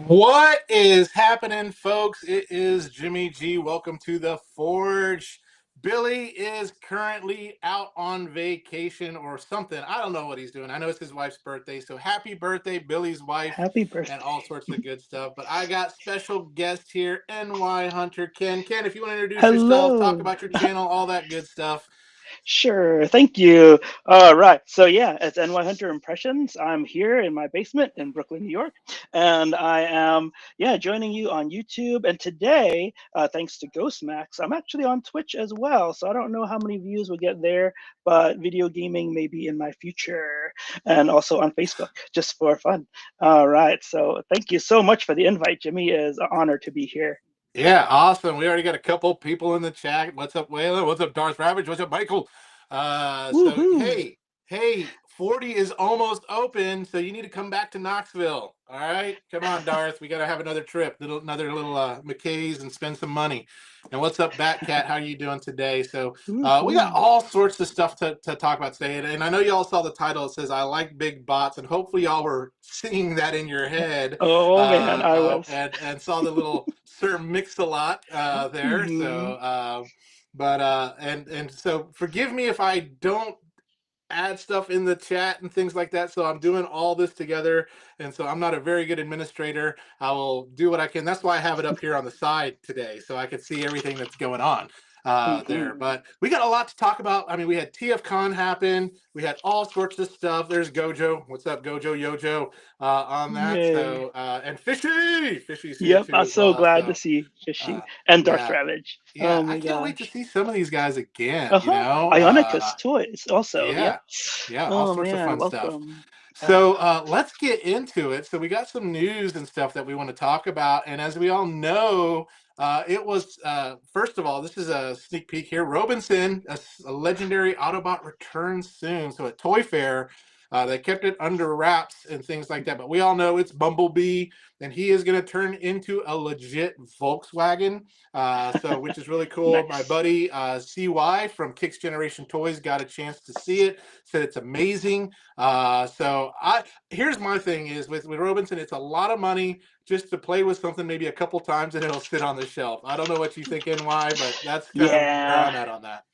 What is happening, folks? It is Jimmy G. Welcome to the Forge. Billy is currently out on vacation or something. I don't know what he's doing. I know it's his wife's birthday, so happy birthday, Billy's wife, Happy and birthday. all sorts of good stuff. But I got special guest here, NY Hunter Ken. Ken, if you want to introduce yourself, talk Hello. about your channel, all that good stuff. Sure. Thank you. All right. So yeah, it's NY Hunter Impressions. I'm here in my basement in Brooklyn, New York, and I am joining you on YouTube. And today, thanks to Ghostmax, I'm actually on Twitch as well. So I don't know how many views we'll get there, but video gaming may be in my future, and also on Facebook just for fun. All right. So thank you so much for the invite, Jimmy. It is an honor to be here. Yeah, awesome. We already got a couple people in the chat. What's up, Wayla? What's up, Darth Ravage? What's up, Michael? So Woohoo! hey, 40 is almost open, so you need to come back to Knoxville. All right, come on, Darth. We gotta have another trip, another little McKay's and spend some money. And what's up, Batcat? How are you doing today? So we got Woohoo! all sorts of stuff to talk about today, and I know y'all saw the title. It says "I like big bots," and hopefully y'all were singing that in your head Oh man, I was. and saw the little Sir Mix-a-Lot there. So, Mhm. and so forgive me if I don't add stuff in the chat and things like that. So I'm doing all this together, and so I'm not a very good administrator. I will do what I can. That's why I have it up here on the side today, so I can see everything that's going on there. Mhm. But we got a lot to talk about. I mean, we had TFCon happen. We had all sorts of stuff. There's Gojo. What's up, Gojo Yojo? On that. Yay. So and Fishy's here Yep, too I'm as so well. glad to So see Fishy uh, and Darth yeah, Ravage. yeah. Oh I my can't wait to gosh. see some of these guys again. Uh-huh. Ionicus toys also. Yep. Yeah, yeah, all Oh sorts of man, fun stuff. welcome. Yeah. So let's get into it. So we got some news and stuff that we want to talk about. And as we all know, it was first of all, this is a sneak peek here. Robinson, a legendary Autobot returns soon. So at Toy Fair, they kept it under wraps and things like that. But we all know it's Bumblebee, and he is going to turn into a legit Volkswagen. So which is really cool. My Nice. buddy CY from Kicks Generation Toys got a chance to see it. Said it's amazing. So I here's my thing is with Robinson, it's a lot of money just to play with something maybe a couple times and it'll sit on the shelf. I don't know what you think, NY, but that's kind of where Yeah. I'm at on that.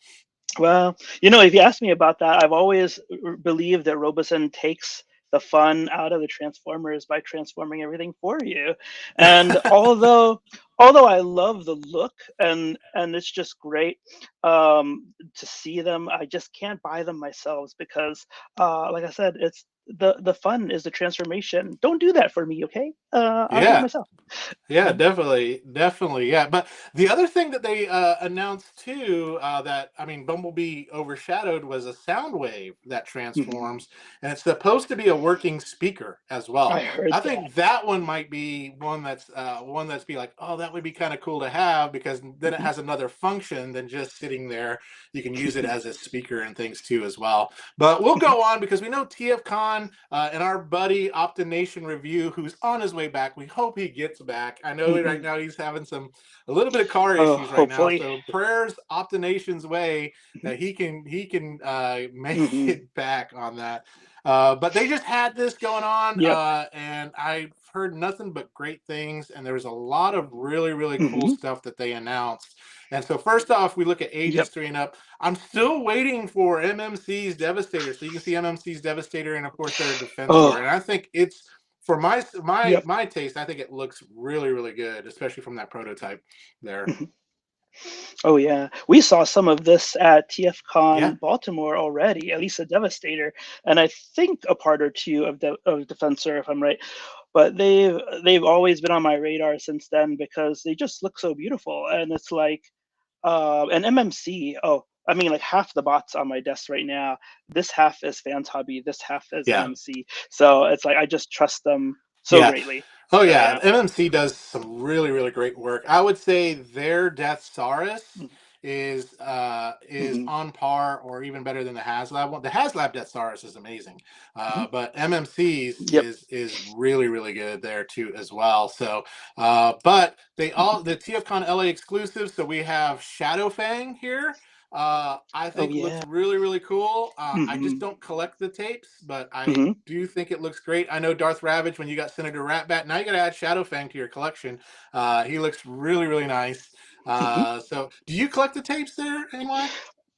Well, if you ask me about that, I've always believed that Robosen takes the fun out of the Transformers by transforming everything for you. And although I love the look and it's just great to see them, I just can't buy them myself because, like I said, it's the fun is the transformation. Don't do that for me, okay? I'll do it Yeah. myself. Yeah, Mhm. definitely. Yeah, but the other thing that they announced too, that I mean, Bumblebee overshadowed was a sound wave that Mhm. transforms, and it's supposed to be a working speaker as I well. heard I that. think that one might be one that's be like, oh, that would be kind of cool to have because then it Mhm. has another function than just sitting there. You can use it as a speaker and things too as well. But we'll Mhm. go on because we know TFCon and our buddy Optination Review, who's on his way back. We hope he gets back. I know right Mhm. now he's having a little bit of car Oh, issues right now. hopefully. So prayers Optination's way Mhm. that he can make Mhm. it back on that. But they just had this going on, Yep. and I've heard nothing but great things. And there was a lot of really, really cool Mhm. stuff that they announced. And so, first off, we look at ages Yep. 3 and up. I'm still waiting for MMC's Devastator. So you can see MMC's Devastator and of course their Defensor. Oh, And I think it's for my my yep. my taste, I think it looks really, really good, especially from that prototype there. Mhm. Oh yeah, we saw some of this at Yeah. TFCon Baltimore already, at least a Devastator, and I think a part or two of Defensor, if I'm right. But they've always been on my radar since then because they just look so beautiful, and it's like and MMC. Oh, I mean, like half the bots on my desk right now. This half is Fans Hobby, this half is Yeah. MMC. So it's like I just trust them so Yeah. greatly. Oh So yeah, yeah. MMC does some really, really great work. I would say their Death Saurus is Mm-hmm. on par or even better than the HasLab one. The HasLab Death Saurus is amazing, Hmm. but MMC's Yep. is really, really good there too as well. So, but they Hmm. all the TFCon LA exclusives. So we have Shadowfang here. I Oh think looks yeah. really, really cool. I just Hmm. don't collect the tapes, but I Hmm. do think it looks great. I know Darth Ravage, when you got Senator Ratbat, now you got to add Shadowfang to your collection. He looks really, really nice. Hmm. So do you collect the tapes there, NY?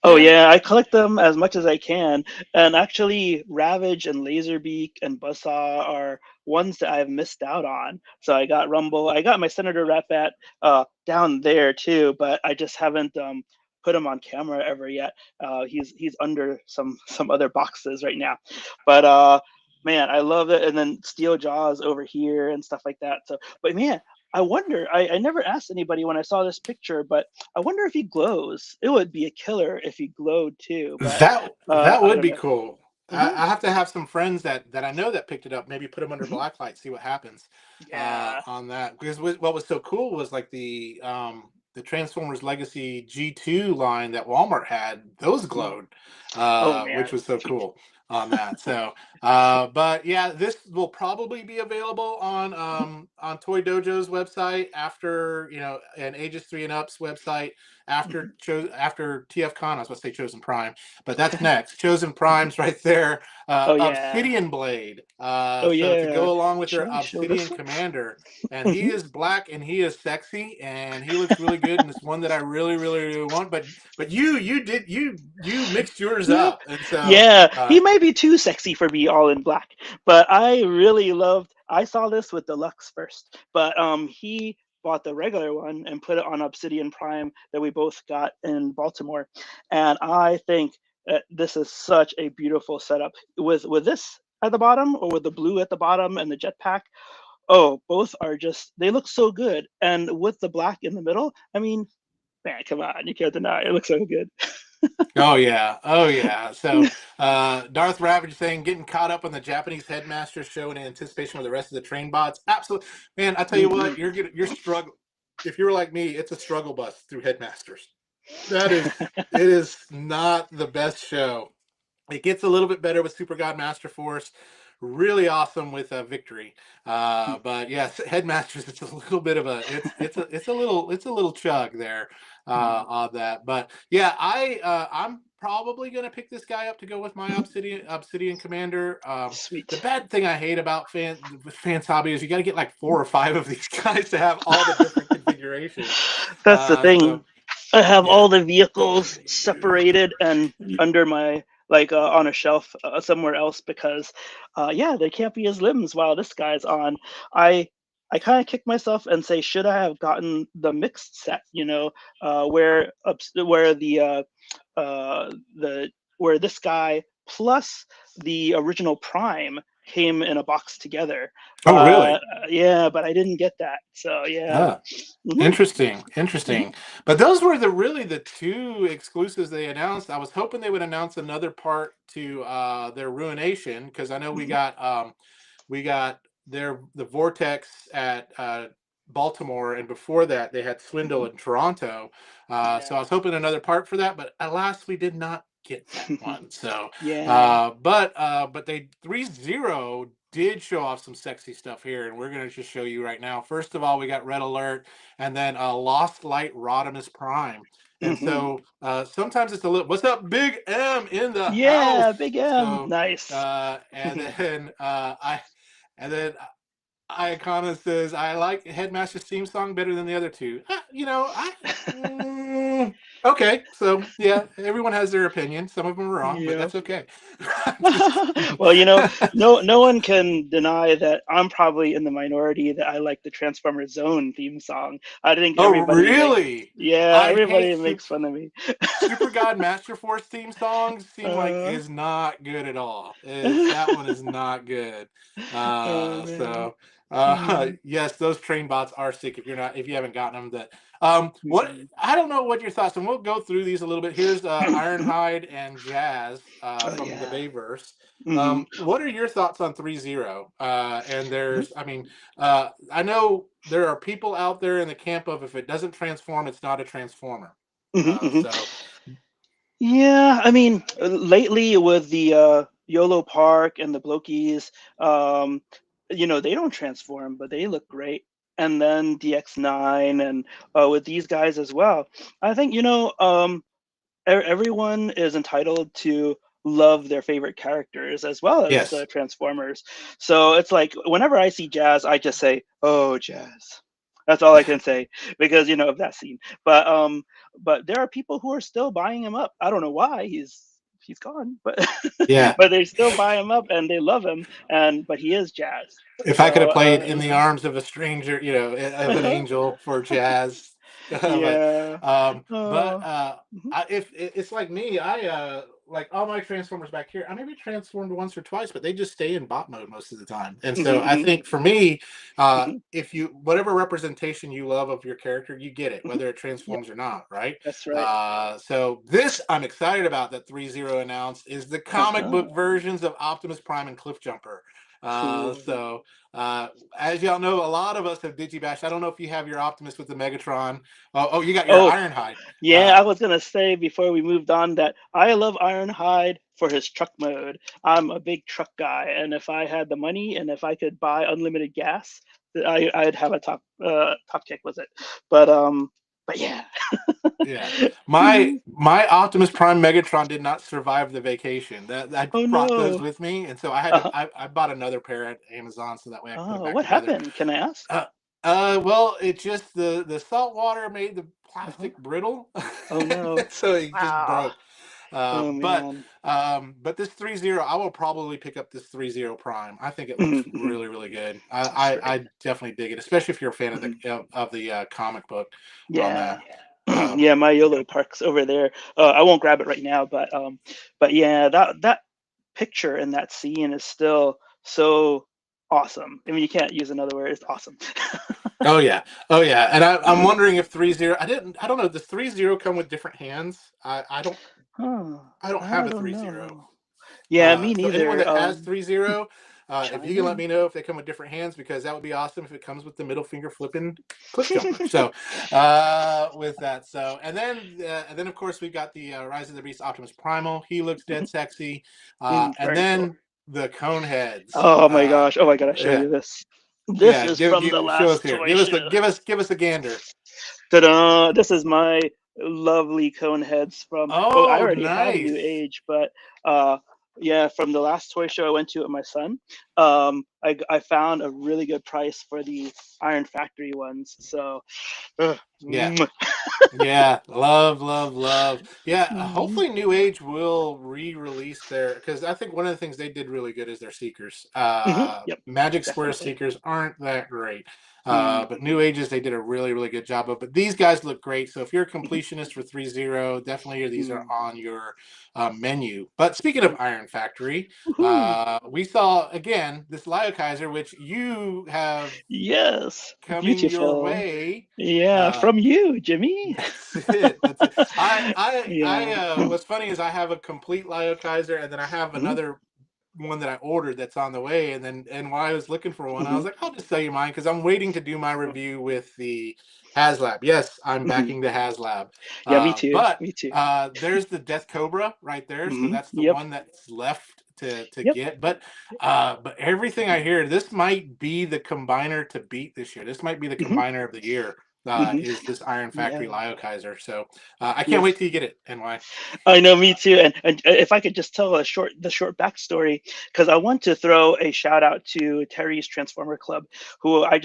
Oh Dan? yeah, I collect them as much as I can, and actually, Ravage and Laserbeak and Buzzsaw are ones that I've missed out on. So I got Rumble, I got my Senator Ratbat down there too, but I just haven't put him on camera ever yet. He's under some other boxes right now, but man, I love it. And then Steel Jaws over here and stuff like that. So, but man, I wonder. I never asked anybody when I saw this picture, but I wonder if he glows. It would be a killer if he glowed too, but That I would don't be know. cool. Hmm. I have to have some friends that I know that picked it up. Maybe put them under Hmm. blacklight, see what happens Yeah. on that. Because what was so cool was like the Transformers Legacy G2 line that Walmart had. Those Mm. glowed, Oh which man. was so cool on that. So, but yeah, this will probably be available on Toy Dojo's website after, and Ages 3 and Up's website Mhm. after TF Con. I was going to say Chosen Prime, but that's next. Chosen Prime's right there. Oh yeah. Obsidian Blade. Oh So to yeah. go along with their Show Obsidian this one. Commander, and he Hmm. is black and he is sexy and he looks really good, and it's one that I really, really, really want. But you mixed yours Yeah. up, and so Yeah, uh, he might be too sexy for me all in black, but I really loved. I saw this with Deluxe first, but he bought the regular one and put it on Obsidian Prime that we both got in Baltimore, and I think this is such a beautiful setup with this at the bottom or with the blue at the bottom and the jetpack. Oh, both are just they look so good, and with the black in the middle, I mean, man, come on, you can't deny it looks so good. oh yeah, oh yeah. So Darth Ravage saying getting caught up on the Japanese Headmaster show in anticipation of the rest of the train bots. Absolutely, man. I tell you what, Hmm. you're struggling. If you're like me, it's a struggle bus through Headmasters. It is not the best show. It gets a little bit better with Super God Master Force. Really awesome with Victory, but yes, Headmasters. It's a little bit of a it's a little chug there on that. But yeah, I'm probably gonna pick this guy up to go with my Obsidian Commander. The Sweet. bad thing I hate about Fans Hobby is you got to get like 4 or 5 of these guys to have all the different configurations. That's the So thing. I have yeah. all the vehicles separated and under my on a shelf somewhere else because yeah, they can't be as limbs while this guy's on. I I kind of kick myself and say, should I have gotten the mixed set? Where the where this guy plus the original Prime came in a box together. Oh, really? But yeah, but I didn't get that. So yeah. Ah. Hmm. Interesting, Hmm. interesting. But those were really the two exclusives they announced. I was hoping they would announce another part to their Ruination, because I know Hmm. we got the Vortex at Baltimore, and before that they had Swindle Hmm. in Toronto. So I Yeah. was hoping another part for that, but alas, we did not get that one. So, Yeah. but they 3-0 did show off some sexy stuff here, and we're gonna just show you right now. First of all, we got Red Alert, and then Lost Light Rodimus Prime. And Hmm. so sometimes it's a little. What's up, Big M in the house? Yeah, Big M. So Nice. and then and then Icona says, I like Headmaster's theme song better than the other two. Mm, okay. So, yeah, everyone has their opinion. Some of them are wrong, but Yeah. that's okay. Just kidding. Well, no one can deny that I'm probably in the minority that I like the Transformer Zone theme song. I think Oh, everybody makes really? yeah, I hate everybody makes fun of me. Super God Master Force theme songs seem like uh, is not good at all. That one is not good. oh man. So Mhm. yes, those train bots are sick if you haven't gotten them. That what Mhm. I don't know what your thoughts, and we'll go through these a little bit. Here's Ironhide and Jazz Oh from the yeah. Bayverse. Hmm. What are your thoughts on 3-0? And I know there are people out there in the camp of if it doesn't transform, it's not a transformer. Hmm. Hmm. So Yeah, I mean, lately with the YOLO Park and the Blokies, um, they don't transform, but they look great. And then DX9 and with these guys as well. I think, everyone is entitled to love their favorite characters as well as Yes. the Transformers. So it's like whenever I see Jazz, I just say, "Oh, Jazz." That's all I can say because of that scene. But there are people who are still buying him up. I don't know why he's gone, but Yeah. but they still buy him up and they love him. But he is Jazz. If I could So have played in the arms of a stranger, of an angel for Jazz, but yeah. um, but Oh. uh, Mhm, if it's like me, I like all my transformers back here. I maybe transformed once or twice, but they just stay in bot mode most of the time. And mhm, so I mhm, think for me, mhm, if you whatever representation you love of your character, you get it, mhm. whether it Yep, transforms or not, right? that's right. So this I'm excited about that 3.0 announced is the comic Uh-huh. book versions of Optimus Prime and Cliffjumper. Uh, Cool. so uh, as y'all know, a lot of us have digibashed. I don't know if you have your Optimus with the Megatron. Oh, you got your Oh, Ironhide. yeah, I Uh, was gonna say before we moved on that I love Ironhide for his truck mode. I'm a big truck guy, and if I had the money and if I could buy unlimited gas, I'd have a top kick with it. But but yeah. yeah, my Optimus Prime Megatron did not survive the vacation. That I Oh brought those no. with me, and so I had to. Uh-huh. I bought another pair at Amazon, so that way I can put it Oh, back what together. happened? Can I ask? Uh, well, it just the salt water made the Uh-huh. plastic brittle, Oh no. so it just Wow. broke. Oh man. But this 3.0, I will probably pick up this 3.0 Prime. I think it looks Mhm, mhm. really, really good. That's great. I definitely dig it, especially if you're a fan of Mhm. the comic book on Yeah. that. Um, Yeah, my YOLO park's over there. I won't grab it right now, but yeah, that picture in that scene is still so awesome. I mean, you can't use another word. It's awesome. oh yeah, oh yeah. And I'm Mhm. wondering if 3.0. I don't know. Does 3.0 come with different hands? Huh. I don't have I a don't 3.0. know. Yeah, me So anyone neither. that has 3.0, if you Chime can let in. me know if they come with different hands, because that would be awesome if it comes with the middle finger flipping cliff jumper. So with that, and then of course we've got the Rise of the Beast Optimus Primal. He looks dead sexy, and Very cool. then the cone heads. Oh my gosh. Oh, I gotta show Yeah, you this. This yeah. is from the Show us last here. toy show. Give us a gander. Ta-da! This is my lovely cone heads from. Well, I Oh, already have New nice. Age, but uh, yeah, from the last toy show I went to with my son, I found a really good price for the Iron Factory ones. So, uh, Yeah. mwah. Yeah, love, love, love. Yeah, Mhm, hopefully New Age will re-release their because I think one of the things they did really good is their seekers. yep, Magic Square definitely. seekers aren't that great. Mm, But New Ages they did a really, really good job of. But these guys look great. So if you're a mhm, completionist for 3.0, definitely these are mm, on your menu. But speaking of mhm. Iron Factory, Woohoo! we saw again this Kaiser, which you have Yes, coming your beautiful. way. Yeah, Uh, from you, Jimmy. that's it. That's it. Yeah. What's funny is I have a complete Lyo Kaiser, and then I have Mhm, another one that I ordered that's on the way. And while I was looking for one, I mhm. was like, I'll just sell you mine because I'm waiting to do my review with the HasLab. Yes, I'm Mhm. backing the HasLab. Yeah, me too. But Me too. there's the Death Cobra right there, so that's the Yep. one that's left to Yep. get. But everything I hear, this might be the combiner to beat this year. This might be the Mhm. combiner of the year. Mhm. Is this Iron Factory Yeah. Lyo Kaiser? So I can't wait Yes. till you get it. NY. I know, me too. And if I could just tell the short backstory, because I want to throw a shout out to Terry's Transformer Club, who I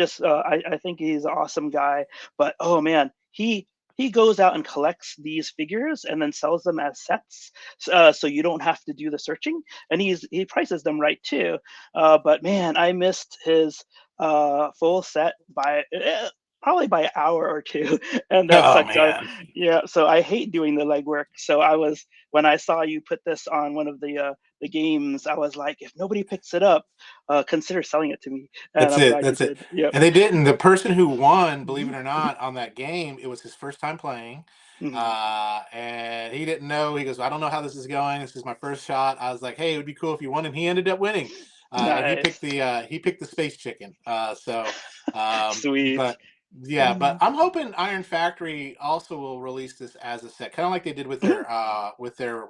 think he's an awesome guy. But oh man, he goes out and collects these figures and then sells them as sets, so you don't have to do the searching, and he prices them right too. But man, I missed his full set by probably by an hour or two, and that Oh sucks. man, Yeah, so I hate doing the legwork. So I was when I saw you put this on one of the games, I was like, if nobody picks it up, consider selling it to me. And that's I'm it. glad you That's it. did. Yep. And they didn't. The person who won, believe Mhm, it or mhm, not, on that game, it was his first time playing. mhm. And he didn't know. He goes, I don't know how this is going. This is my first shot. I was like, hey, it would be cool if you won, and he ended up winning. And Nice, he picked the space chicken. sweet. But yeah, but Mhm, I'm hoping Iron Factory also will release this as a set, kind of like they did with mhm, their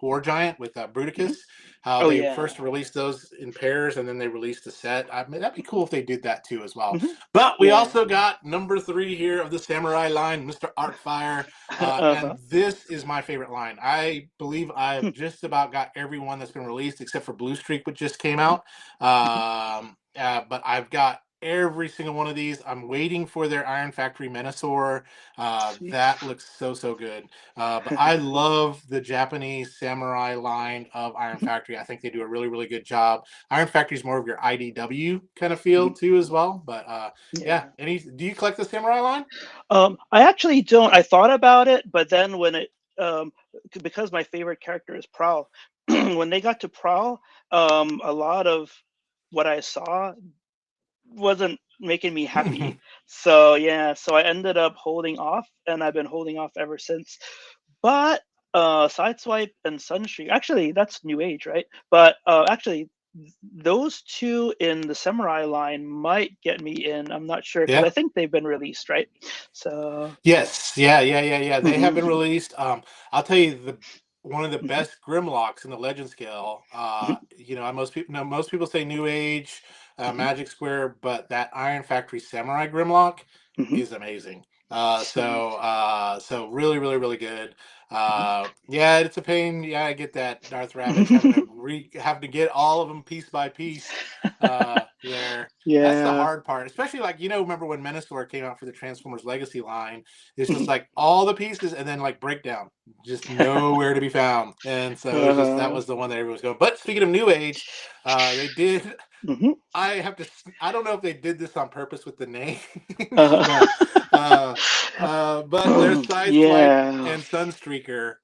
War Giant with Mhm. Bruticus. How Oh they yeah. first released those in pairs and then they released the set. I mean, that'd be cool if they did that too as well. Mhm. But we Yeah. also got number 3 here of the Samurai line, Mr. Artfire. Uh-huh. And this is my favorite line. I believe Hmm. I've just about got everyone that's been released except for Blue Streak, which just came Mhm. out. Mhm. But I've got every single one of these. I'm waiting for their Iron Factory Menasor. Sweet. That looks so good. But I love the Japanese samurai line of Iron Mhm. Factory. I think they do a really good job. Iron Factory is more of your IDW kind of feel Mhm. too as well. But yeah, Yeah. do you collect the samurai line? I actually don't. I thought about it, but then when it um because my favorite character is Prowl, when they got to Prowl, a lot of what I saw wasn't making me happy. So yeah, so I ended up holding off, and I've been holding off ever since. But Sideswipe and Sunstreak, actually, that's New Age, right? But actually, those two in the Samurai line might get me in. I'm not sure because I Yeah. think they've been released, right? So. Yes. Yeah. They have been Mhm, released. I'll tell you the one of the mhm, best Grimlocks in the Legend scale. mhm, Most people say New Age, mhm, Magic Square, but that Iron Factory Samurai Grimlock mhm. is amazing. Sweet. So really good. Mhm, Yeah, it's a pain. Yeah, I get that. Darth Ravage mhm. having to get all of them piece by piece. There. That's the Yeah. hard part, especially like remember when Menasor came out for the Transformers Legacy line? It's just like all the pieces and then like breakdown, just nowhere to be found. And so it was just that Uh-huh. was the one that everyone was going. But speaking of New Age, they did. Mhm. I have to. I don't know if they did this on purpose with the names, Uh-huh. uh, but there's Sideswipe Yeah. and Sunstreaker.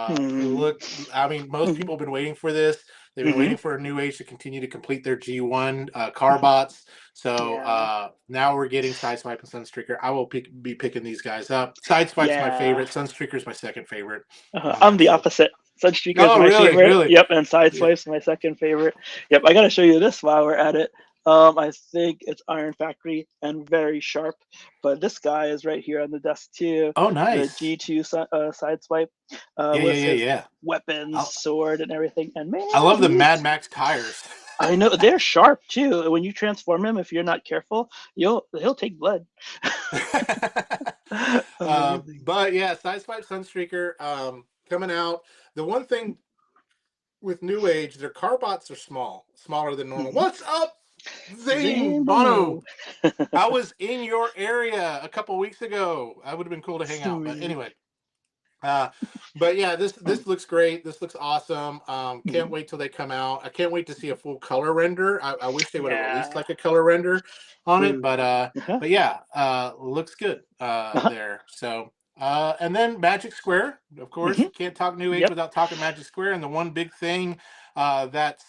Mhm. Look, I mean, most Mhm. people have been waiting for this. They've been Mhm. waiting for a New Age to continue to complete their G1 Mhm. Carbots. So Yeah. now we're getting Sideswipe and Sunstreaker. I will be picking these guys up. Sideswipe's my Yeah. favorite. Sunstreaker's my second favorite on I'm that. the So, opposite. Sunstreaker is oh, my really, favorite. really, Yep, and yeah. Sideswipe's my second favorite. Yep, I gotta show you this while we're at it. I think it's Iron Factory and very sharp, but this guy is right here on the desk too. Oh, The nice. G2 Sideswipe with Yeah. his Yeah. weapons, I, sword, and everything. And I man, love the Mad he's Max tires. I know they're sharp too. When you transform him, if you're not careful, he'll take blood. Amazing. But yeah, Sideswipe Sunstreaker coming out. The one thing with New Age, their carbots are smaller than normal. Mhm. What's up, Zane Zambo. Bono? I was in your area a couple weeks ago. I would have been cool to hang out. But Sweet. anyway, uh, but yeah, this looks great. This looks awesome. Can't Mhm. wait till they come out. I can't wait to see a full color render. I wish they would have released Yeah. like a color render on it, Ooh. Uh-huh. but yeah, looks good Uh-huh. there. So and then Magic Square, of course, Mhm. you can't talk New Age Yep. without talking Magic Square. And the one big thing that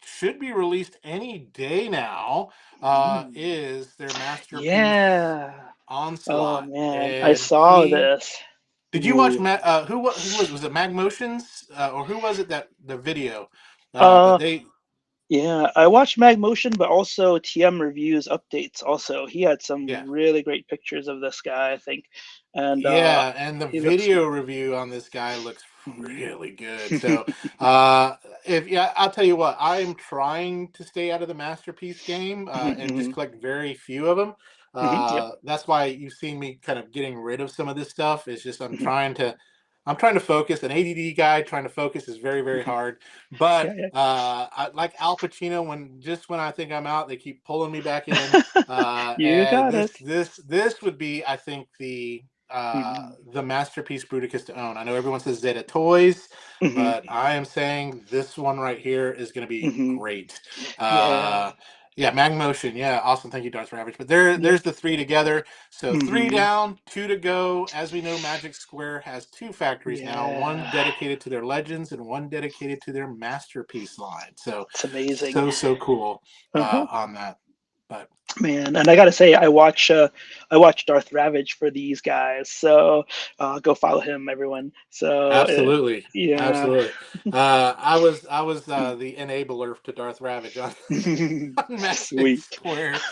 should be released any day now Mm. is their masterpiece Yeah. Oh Onslaught, man, I and saw he this. did you watch Ooh. who was it Mag Motions or who was it that the video that Uh they yeah, I watched Mag Motion, but also TM reviews updates also. He had some yeah really great pictures of this guy, I think. And yeah and the he looks video review on this guy looks mhm. really good. So if yeah, I'll tell you what, I am trying to stay out of the masterpiece game Mhm, and just mhm, collect very few of them. mhm, yep. That's why you've seen me kind of getting rid of some of this stuff. It's just Mhm, I'm trying to focus. An ADD guy trying to focus is very mhm. hard. Yeah, But yeah. like Al Pacino, when I think I'm out, they keep pulling me back in. You And got it. this would be, I think, Mhm, the masterpiece Bruticus to own. I know everyone says Zeta Toys, mhm, but I am saying this one right here is going to be mhm. great. Yeah. Uh, yeah, Mag Motion. Yeah, awesome. Thank you, Darth Ravage. But Yep. there's the three together. So three Mhm. down, two to go. As we know, Magic Square has two factories now, one Yeah. dedicated to their legends and one dedicated to their masterpiece line. So It's amazing. so cool Uh-huh. on that. But Man, and I gotta say, I watch Darth Ravage for these guys, so go follow him, everyone. So absolutely, yeah, absolutely. I was the enabler to Darth Ravage on, on Magic sweet. Square,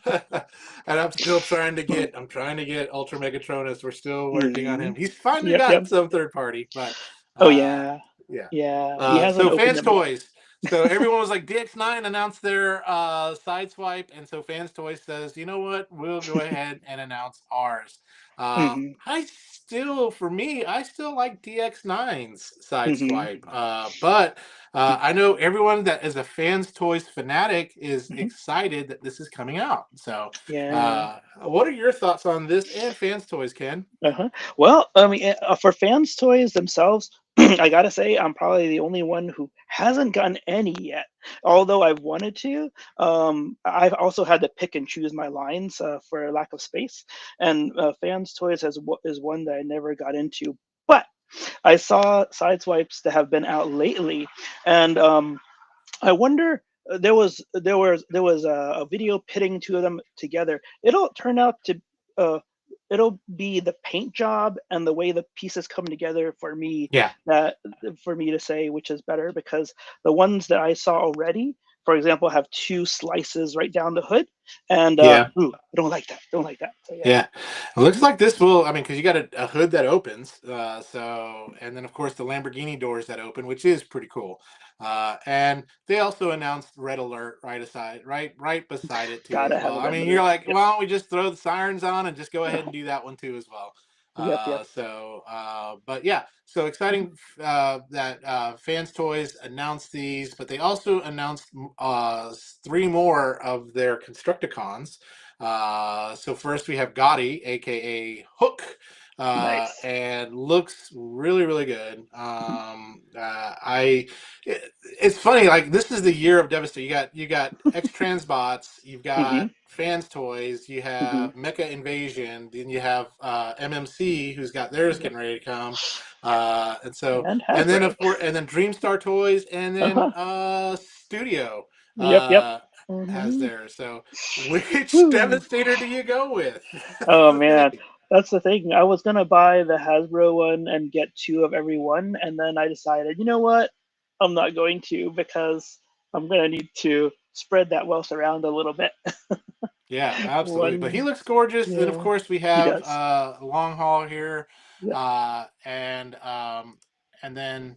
and I'm still trying to get. I'm trying to get Ultra Megatronus. We're still working on Hmm. him. He's finally Yep, yep. gotten some third party, but Oh uh, yeah. Yeah. Yeah, he hasn't So opened Fans them yet. Toys. So everyone was like, DX9 announced their Sideswipe, and so Fans Toys says, you know what? We'll go ahead and announce ours. Hmm. For me, I still like DX9's Hmm. Sideswipe, but I know everyone that is a Fans Toys fanatic is Hmm. excited that this is coming out. So, Yeah. what are your thoughts on this and Fans Toys, Ken? Uh-huh. Well, I mean, for fans' toys themselves, I gotta say, I'm probably the only one who hasn't gotten any yet. Although I've wanted to, I've also had to pick and choose my lines for lack of space. And fans' toys is one that I never got into. But I saw sideswipes that have been out lately, and I wonder. There was a video pitting two of them together. It'll turn out to uh, it'll be the paint job and the way the pieces come together Yeah. that for me to say which is better, because the ones that I saw already, for example, have two slices right down the hood, and Yeah. ooh, I don't like that. Don't like that. So yeah. Yeah, it looks Mhm. like this will. I mean, because you got a hood that opens, and then of course the Lamborghini doors that open, which is pretty cool. And they also announced Red Alert right beside it too Gotta as have well. a I red mean, you're alert. like, Yep. why don't we just throw the sirens on and just go ahead and do that one too as well? Yep. Yep. But yeah, so Mhm. exciting that Fans Toys announced these, but they also announced three more of their Constructicons. So first we have Gotti, aka Hook, Nice. and looks really, really good. It's funny, like this is the year of Devastator. You got X Transbots, you've Hmm. got Fans Toys, you Hmm. have Mecha Invasion, then you have MMC, who's got theirs Yep. getting ready to come, And and then Hasbro. of course, and then Dreamstar Toys, and then Uh-huh. Studio Yep. Yep. uh, has Hmm. theirs. So which Whew. Devastator do you go with? That's Oh the man, thing. that's the thing. I was gonna buy the Hasbro one and get two of every one, and then I decided, you know what? I'm not going to, because I'm gonna need to spread that wealth around a little bit. Yeah, absolutely. But he One, looks gorgeous. Then of yeah, course we he have does. long haul here, Yep. and then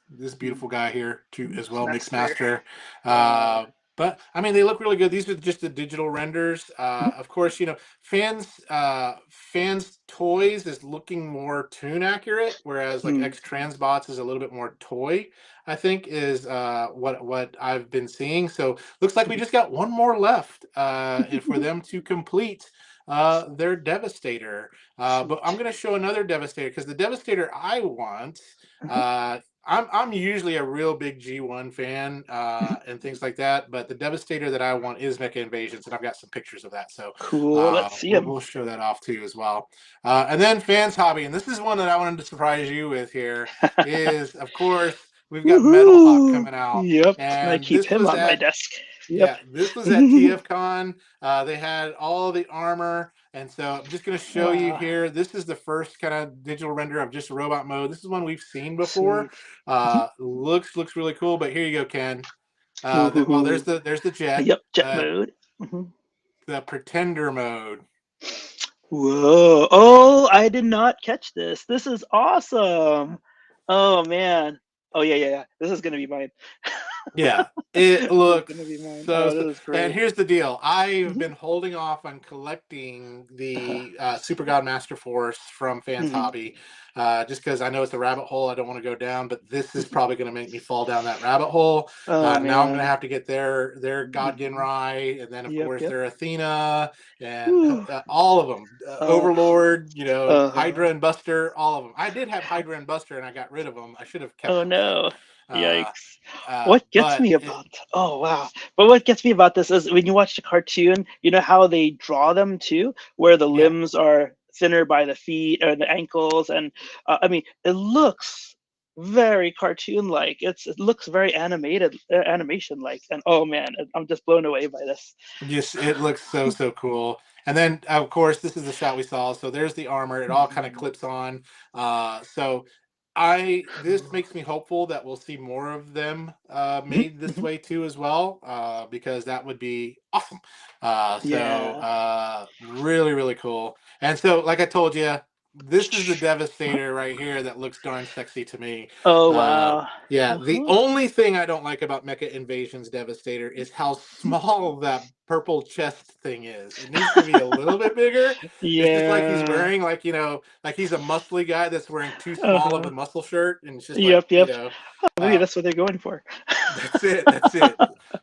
this beautiful guy here too as well, Master. Mixmaster. Wow. But I mean, they look really good. These are just the digital renders. Of course, fans toys is looking more tune accurate, whereas like Hmm. X Transbots is a little bit more toy. I think is what I've been seeing. So looks like we just got one more left for them to complete their Devastator. But I'm Sweet. going to show another Devastator because the Devastator I want. Uh-huh. Uh, I'm usually a real big G1 fan and things like that, but the Devastator that I want is Mecha Invasions, and I've got some pictures of that. So Cool. Let's see we'll, him. we'll show that off too as well. And then Fans Hobby, and this is one that I wanted to surprise you with here, is of course we've got Metal Hawk Woohoo! coming out, Yep. I and keep this him was on my at desk. Yep. yeah, this was at TFCon. They had all the armor, and so I'm just going to show you Wow. here. This is the first kind of digital render of just robot mode. This is one we've seen before. Sweet. Mhm. Looks really cool. But here you go, Ken. There's Ooh. the jet. Yep. Jet mode. Mhm. The Pretender mode. Whoa. Oh, I did not catch this. This is awesome. Oh man. Oh yeah, yeah, yeah. This is gonna be mine. Yeah, it This is looks gonna be mine. so, Oh, so. this is And great. here's the deal: I've Mhm. been holding off on collecting Uh-huh. the Super God Master Force from Fans Mhm. Hobby, just because I know it's a rabbit hole I don't want to go down. But this is probably going to make me fall down that rabbit hole. Oh Now I'm going to man. have to get their God Mhm. Genrai, and then of Yep, course yep. their Athena, and Whew. all of them, Uh, Overlord, uh-huh. Hydra and Buster, all of them. I did have Hydra and Buster, and I got rid of them. I should have kept Oh them. So. no. Uh, Yikes. What gets but me about oh wow. But what gets me about this is when you watch the cartoon, you know how they draw them too, where the yeah, limbs are thinner by the feet or the ankles, and I mean, it looks very cartoon like. It looks very animated, animation like, and oh man, I'm just blown away by this. just it looks so cool. And then of course this is the shot we saw. So there's the armor. It all kind of Mhm. clips on. So I this Cool. makes me hopeful that we'll see more of them Mhm, made this mhm. way too as well, because that would be awesome. Yeah. Really cool. And so like I told you, this is the Devastator right here that looks darn sexy to me. Oh wow. Yeah, the Uh-huh. only thing I don't like about Mecha Invasion's Devastator is how small that purple chest thing is. It needs to be a little bit bigger. It's just like he's Yeah. wearing, like, like he's a muscly guy that's wearing too small of Uh-huh. a muscle shirt, and it's just like, Yep, yep. Maybe uh, that's what they're going for. that's it. That's it.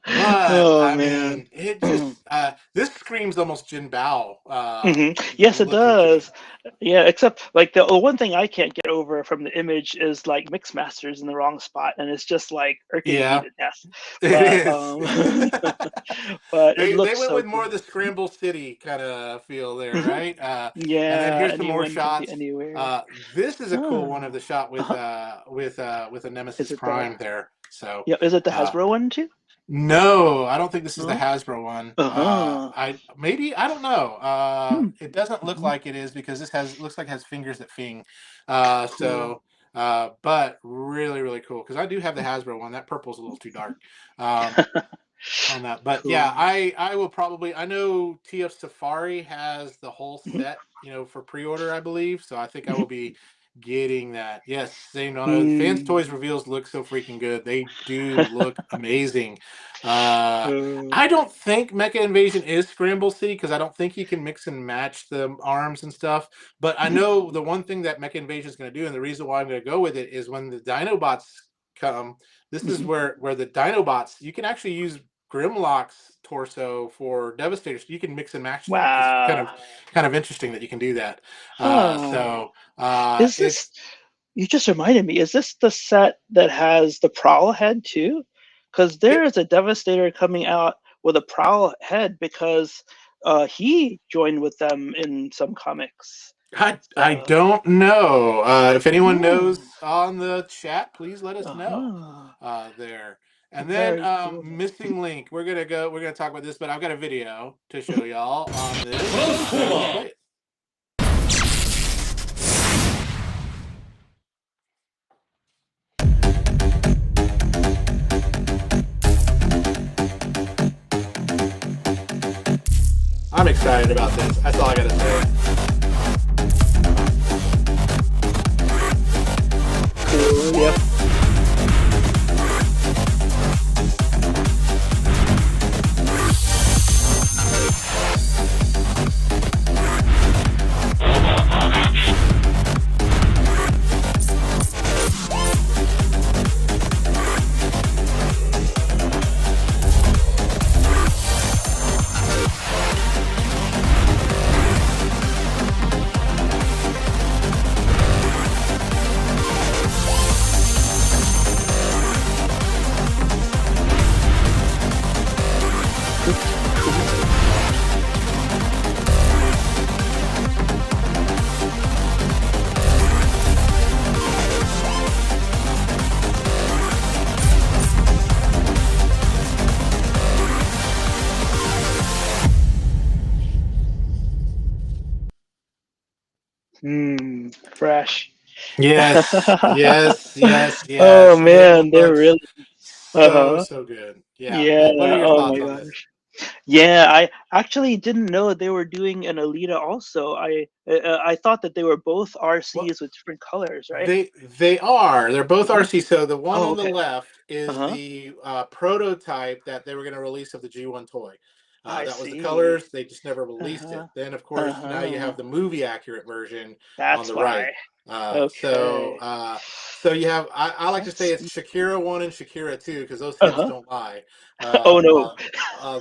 But Oh I man. mean, it just this screams almost Jin Bao Yes, it looking to me. does. Yeah, except like the one thing I can't get over from the image is like Mixmaster's in the wrong spot, and it's just like irking me Yeah, to death. it But is. but it They looks went so with more of good. the Scramble City kind of feel there, Mhm. right? And then Yeah, here's some more anyone can be shots. anywhere. This is a cool one of Oh, the shot uh-huh. with a Is Nemesis it the Prime there. So yeah? Is it the uh, Hasbro one too? no, I don't think this is the No. Hasbro one. Uh-huh. I don't know. Hmm. It doesn't look Mhm. like it is because this looks like it has fingers that fing. Cool. But really really cool because I do have the Hasbro one. That purple's a little too dark. Um, on that. But yeah, Cool. I will probably, I know TF Safari has the whole Mhm. set, for pre-order, I believe. So I think I Mhm. will be getting that. Yes, same. No, no, the Fans Toys Hmm. reveals look so freaking good. They do look amazing. Uh Uh, I don't think Mecha Invasion is Scramble City because I don't think you can mix and match the arms and stuff. But I mhm. know the one thing that Mecha Invasion is going to do, and the reason why I'm going to go with it is when the Dinobots come. This is Mhm. where the Dinobots, you can actually use Grimlock's torso for Devastator, so you can mix and match them, which is Wow. kind of interesting that you can do that. Huh. So Is it's this, you just reminded me, is this the set that has the Prowl head too? Because there it. is a Devastator coming out with a Prowl head because he joined with them in some comics. I So, don't know. If anyone knows hmm. on the chat, please let us know. Uh-huh. There. And then Very cool. missing link. We're gonna talk about this, but I've got a video to show y'all on this. So let's play it. I'm excited about this. That's all I gotta say. Cool. Yep. Cool. Fresh. Yes, yes, yes, Oh yes. It man, they're looks really so, uh-huh. so good. Yeah. Yeah, What are your oh thoughts my on this? gosh. Yeah, I actually didn't know they were doing an Alita also. I thought that they were both Well, RCs with different colors, right? they are. They're both Uh-huh. RC. So the one Oh, on the okay. left is Uh-huh. the prototype that they were going to release of the G1 toy. I That was the see. colors. They just never released Uh-huh. it. Then, of course, now you Uh-huh. have the movie accurate version on That's the right. why. Okay. So you have. I like to say That's it's Shakira 1 and Shakira 2 because those hips uh-huh. don't lie. Oh no.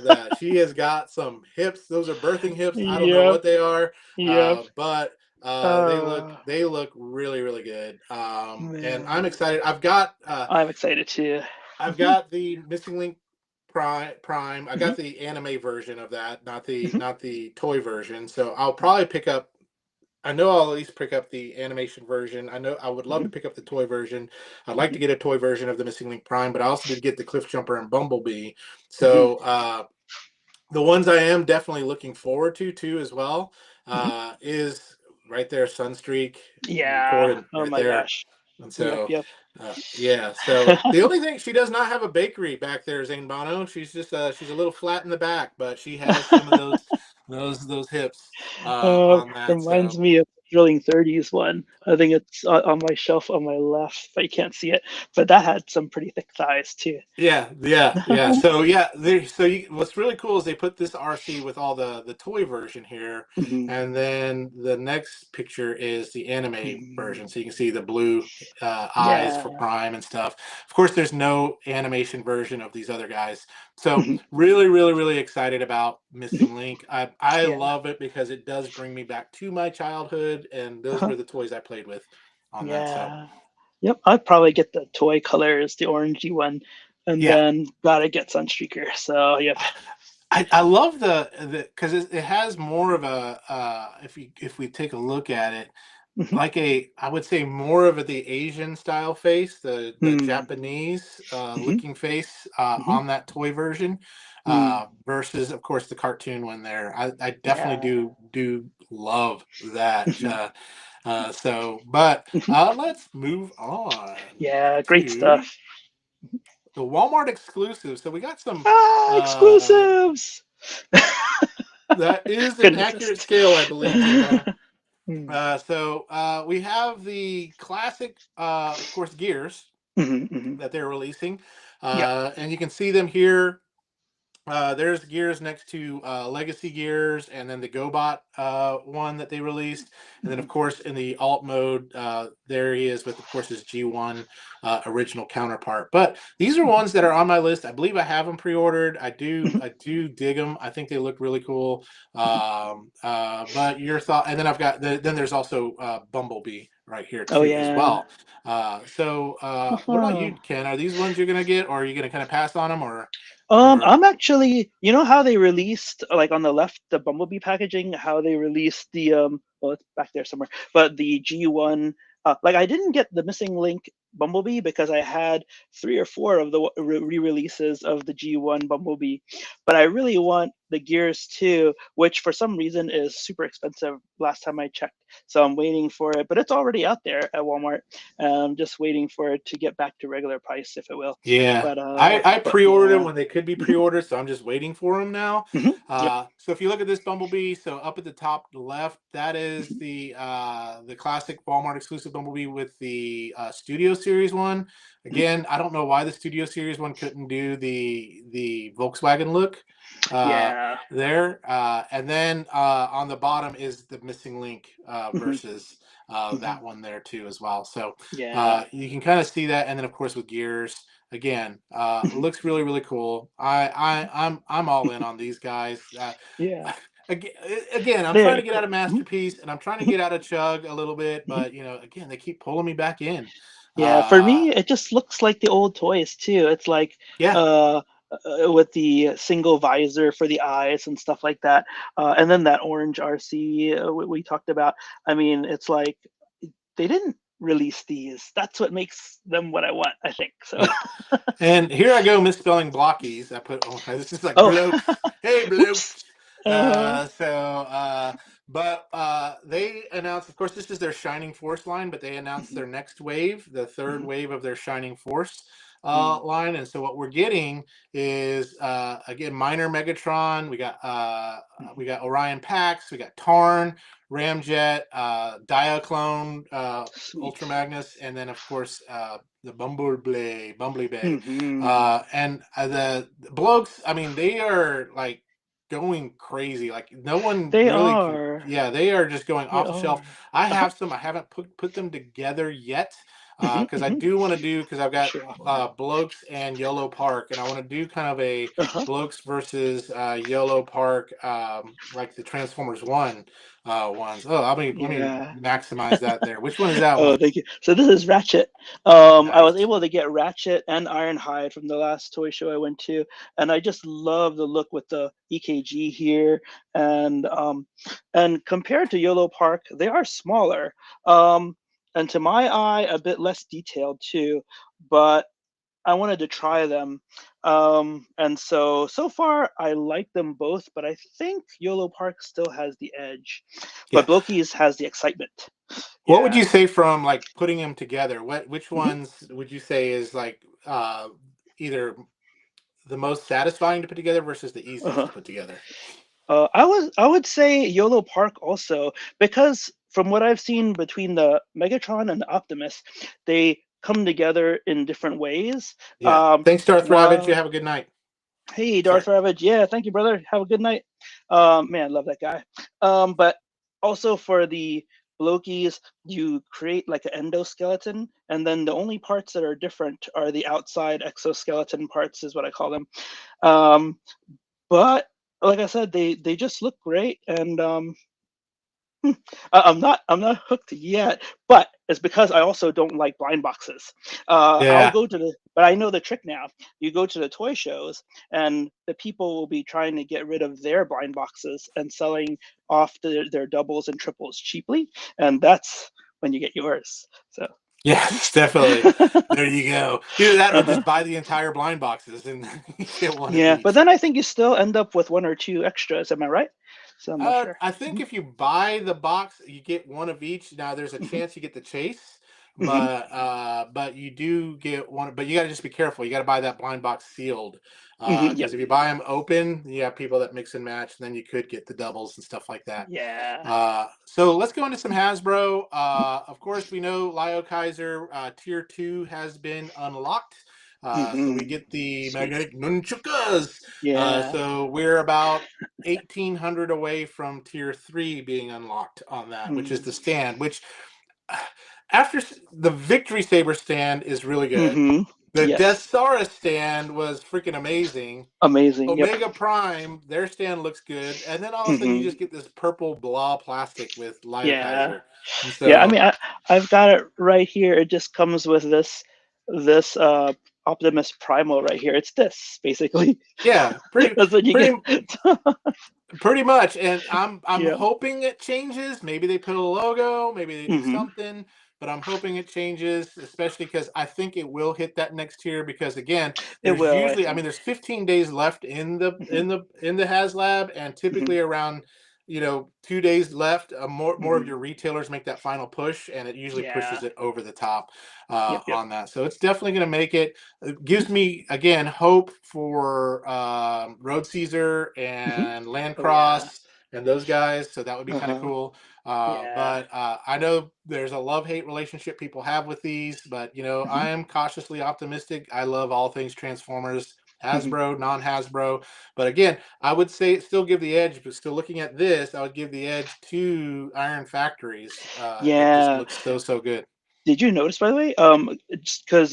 That she has got some hips. Those are birthing hips. I don't know Yep. what they are, Yep. but Uh, they look really really good. And I'm man. excited. I'm excited too. I've got the Missing Link Prime. I Mhm. got the anime version of that, Mhm. not the toy version. So I'll probably pick up. I know I'll at least pick up the animation version. I know I would love to Mhm. pick up the toy version. I'd like Mhm. to get a toy version of the Missing Link Prime, but I also did get the Cliff Jumper and Bumblebee. Mhm. So the ones I am definitely looking forward to too as well Mhm. is right there, Sunstreak, Yeah. Corgan, Oh right my there. gosh. And Yep. so, Yep. yeah. So the only thing she does not have a bakery back there, Zane Bono. She's a little flat in the back, but she has some of those hips on that. Reminds me of Drilling 30s one. I think it's on my shelf on my left, but you can't see it. But that had some pretty thick thighs too. Yeah. So yeah, what's really cool is they put this RC with all the toy version here, Mhm. and then the next picture is the anime Mhm. version. So you can see the blue eyes for Yeah. Prime and stuff. Of course, there's no animation version of these other guys. So Mhm. really, really, really excited about Mhm. Missing Link. I Yeah. love it because it does bring me back to my childhood, and those Uh-huh. were the toys I played with on that. So Yeah. Yep. I'd probably get the toy colors, the orangey one, and yeah. then gotta get Sunstreaker. So yep. I love the because it has more of a if we take a look at it, Mhm. like I would say more of the Asian style face, the Hmm. Japanese Mhm. looking face Mhm. on that toy version Hmm. versus of course the cartoon one there. I definitely Yeah. do love that. Mhm. But Mhm. let's move on Yeah. Great to stuff. the Walmart exclusive. So we got some Ah, uh exclusives. that is an Goodness. accurate scale, I believe, J-Bone. Hmm. We have the classic, of course, gears Mhm. Mhm. that they're releasing, Yep. and you can see them here. There's gears next to Legacy Gears, and then the GoBot one that they released, and then of Mhm. course in the alt mode, there he is with, of course, his G1 original counterpart. But these are Mhm. ones that are on my list. I believe I have them pre-ordered. Mhm. I do dig them. I think they look really cool. Mhm. But your thought, and then then there's also Bumblebee right here Oh too as yeah. well. What about you, Ken? Are these ones you're gonna get, or are you gonna kind of pass on them, or I'm actually, you know how they released, like on the left, the Bumblebee packaging, how they released the well, it's back there somewhere, but the G1, like I didn't get the Missing Link Bumblebee because I had 3 or 4 of the re-releases of the G1 Bumblebee, but I really want the Gears 2, which for some reason is super expensive last time I checked. So I'm waiting for it, but it's already out there at Walmart. I'm just waiting for it to get back to regular price, if it will. Yeah, But I but pre-ordered them yeah. when they could be Mhm. pre-ordered, so I'm just waiting for them now. Mhm. Yep. So if you look at this Bumblebee, so up at the top left, that is Mhm. the classic Walmart exclusive Bumblebee with the Studio Series one. Mhm. Again, I don't know why the Studio Series one couldn't do the Volkswagen look uh, Yeah. there. And then on the bottom is the Missing Link Mhm. versus Mhm. that one there too as well. So Yeah. you can kind of see that, and then of course with Gears. Again, Mhm. looks really really cool. I'm all in on these guys. Yeah. Again, again, I'm trying Very to get out cool. of Mhm. Masterpiece, and I'm trying to Mhm. get out of Chug a little bit, Mhm. but again, they keep pulling me back in. Yeah, for Uh, me, it just looks like the old toys too. It's like yeah, uh, with the single visor for the eyes and stuff like that, and then that orange RC we talked about. I mean, it's like they didn't release these. That's what makes them what I want, I think. So, yeah. And here I go misspelling blockies. I put this is like oh, blokes. Hey whoops. blokes. Uh, But they announced, of course, this is their Shining Force line, but they announced mhm, their next wave, the third mhm, wave of their Shining Force mm, line. And so what we're getting is again Minor Megatron. mhm. We got Orion Pax. We got Tarn, Ramjet, Diaclone, Ultra Sweet. Magnus, and then of course the Bumblebee, Hmm. and the blokes. I mean, they are like going crazy. Like no one They really can. are. Yeah, they are just going They off the shelf. are. I Uh-huh. have some. I haven't put them together yet Hmm. because I Hmm. do want to do because I've got Sure. Blokes and Yellow Park, and I want to do kind of a Uh-huh. Blokes versus Yellow Park, like the Transformers One ones. Oh, let me Yeah. maximize that there. Which one is that Oh, one? thank you. So this is Ratchet. I was Nice. able to get Ratchet and Ironhide from the last toy show I went to, and I just love the look with the EKG here. And compared to Yellow Park, they are smaller. Um, and to my eye, a bit less detailed too. But I wanted to try them. And so far I like them both, but I think YOLO Park still has the edge. Yeah. But Blokey's has the excitement. What would Yeah. you say from like putting them together? Which Mhm. ones would you say is like either the most satisfying to put together versus the easiest Uh-huh. to put together? I would say YOLO Park also because from what I've seen between the Megatron and the Optimus, they come together in different ways. Yeah. Thanks, Darth Ravage. You One, have a good night. hey, Sorry. Darth Ravage. Yeah, thank you, brother. Have a good night. Man, love that guy. But also for the Loki's, you create like an endoskeleton, and then the only parts that are different are the outside exoskeleton parts, is what I call them. Um, but like I said, they just look great, and I'm not hooked yet, but it's because I also don't like blind boxes. I'll Yeah. go to the, but I know the trick now. You go to the toy shows, and the people will be trying to get rid of their blind boxes and selling off their doubles and triples cheaply, and that's when you get yours. So. Yes, definitely. uh-huh. There you go. Either that or just buy the entire blind boxes and you get one of Yeah, but each. then I think you still end up with one or two extras. Am I right? So I'm not sure. I think if you buy the box, you get one of each. Now there's a Hmm. chance you get the chase, Hmm. but you do get one. But you got to just be careful. You got to buy that blind box sealed, Hmm. Yep. because if you buy them open, you have people that mix and match, and then you could get the doubles and stuff like that. Yeah. So let's go into some Hasbro. Of course, we know Lio Kaiser Tier 2 has been unlocked. So we Hmm. get the Sweet. magnetic nunchukas. Yeah. So we're about 1,800 away from Tier 3 being unlocked on that, which is Mm. the stand, which after the Victory Saber stand is really good. Hmm. The Death Yes. Saurus stand was freaking amazing. Amazing. Yep. Omega Prime, their stand looks good, and then all of a sudden you Hmm. just get this purple blah plastic with Yeah. Liokaiser, and Yeah. I so mean, I've got it right here. It just comes with this Optimus Primal right here. It's this basically. yeah, That's what you get. pretty pretty much. And I'm Yeah. hoping it changes. Maybe they put a logo, maybe they do Hmm. something, but I'm hoping it changes, especially because I think it will hit that next tier. Because again, It there's will, I usually, I mean, think. there's 15 days left in the Hmm. HasLab, and Hmm. typically around 2 days left. More of Hmm. your retailers make that final push, and it usually Yeah. pushes it over the top Yep. Yep. on that. So it's definitely going to make it. It gives me again hope for Road Caesar Hmm. and Oh yeah. Landcross and those guys. So that would be kind of Uh-huh. cool. Yeah. But I know there's a love-hate relationship people have with these, but Hmm. I am cautiously optimistic. I love all things Transformers, Hmm. Hasbro, non-Hasbro. But again, I would say still give the edge, but still looking at this, I would give the edge to Iron Factories. It just Yeah. looks so good. Did you notice, by the way? Just because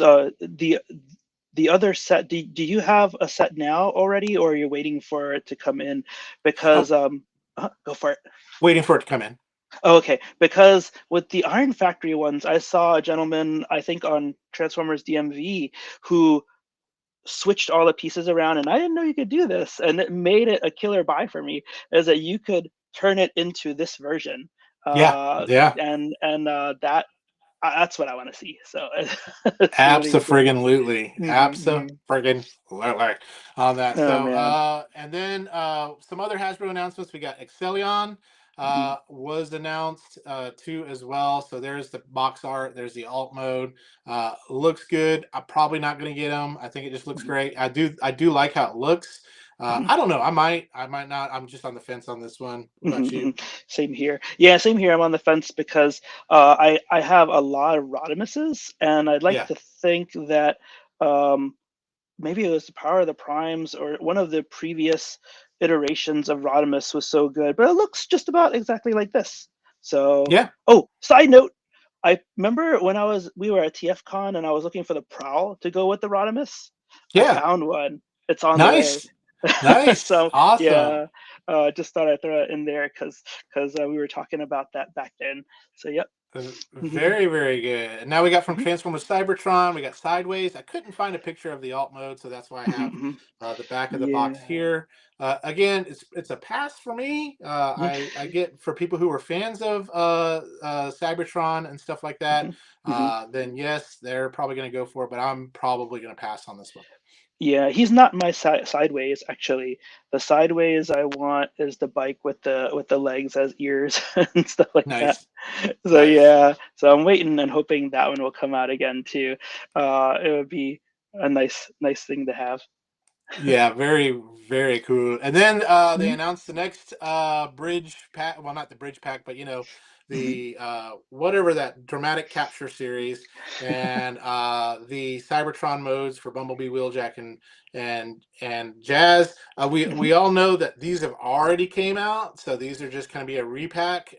the other set, do you have a set now already, or are you waiting for it to come in? Because Oh, go for it. waiting for it to come in. Oh, okay, because with the Iron Factory ones, I saw a gentleman, I think on Transformers DMV, who switched all the pieces around, and I didn't know you could do this, and it made it a killer buy for me, is that you could turn it into this version, Yeah, uh, yeah. and that's what I want to see. So it's really cool. Abso-friggin-lutely. Hmm. Abso-friggin-lutely on that. Oh So, man. and then some other Hasbro announcements. We got Excellion Hmm. was announced too as well. So there's the box art. There's the alt mode. Looks good. I'm probably not going to get them. I think it just looks Hmm. great. I do like how it looks. Hmm. I don't know. I might not. I'm just on the fence on this one. What Hmm. about Hmm. you? Same here. Yeah, same here. I'm on the fence because I have a lot of Rodimuses, and I'd like Yeah. to think that um, maybe it was the Power of the Primes or one of the previous iterations of Rodimus was so good, but it looks just about exactly like this. So, Yeah. oh, side note, I remember when we were at TFCon and I was looking for the Prowl to go with the Rodimus. I Yeah. found one. It's on the way. Nice. Nice. So Awesome. yeah, just thought I'd throw it in there because we were talking about that back then. So yep. Very, very good. And now we got from Transformers Cybertron, we got Sideways. I couldn't find a picture of the alt mode, so that's why I have the back of the box Yeah. here. Again, it's a pass for me. I get for people who are fans of Cybertron and stuff like that. Then yes, they're probably going to go for it, but I'm probably going to pass on this one. Yeah, he's not my sideways actually. The sideways I want is the bike with the legs as ears and stuff like that. Nice, So nice. yeah, so I'm waiting and hoping that one will come out again too. It would be a nice thing to have. Yeah, very, very cool. And then they Mhm. announced the next bridge pack. Well, not the bridge pack, but Mhm. the whatever that dramatic capture series, and the Cybertron modes for Bumblebee, Wheeljack, and Jazz. We Mhm. all know that these have already came out, so these are just going to be a repack,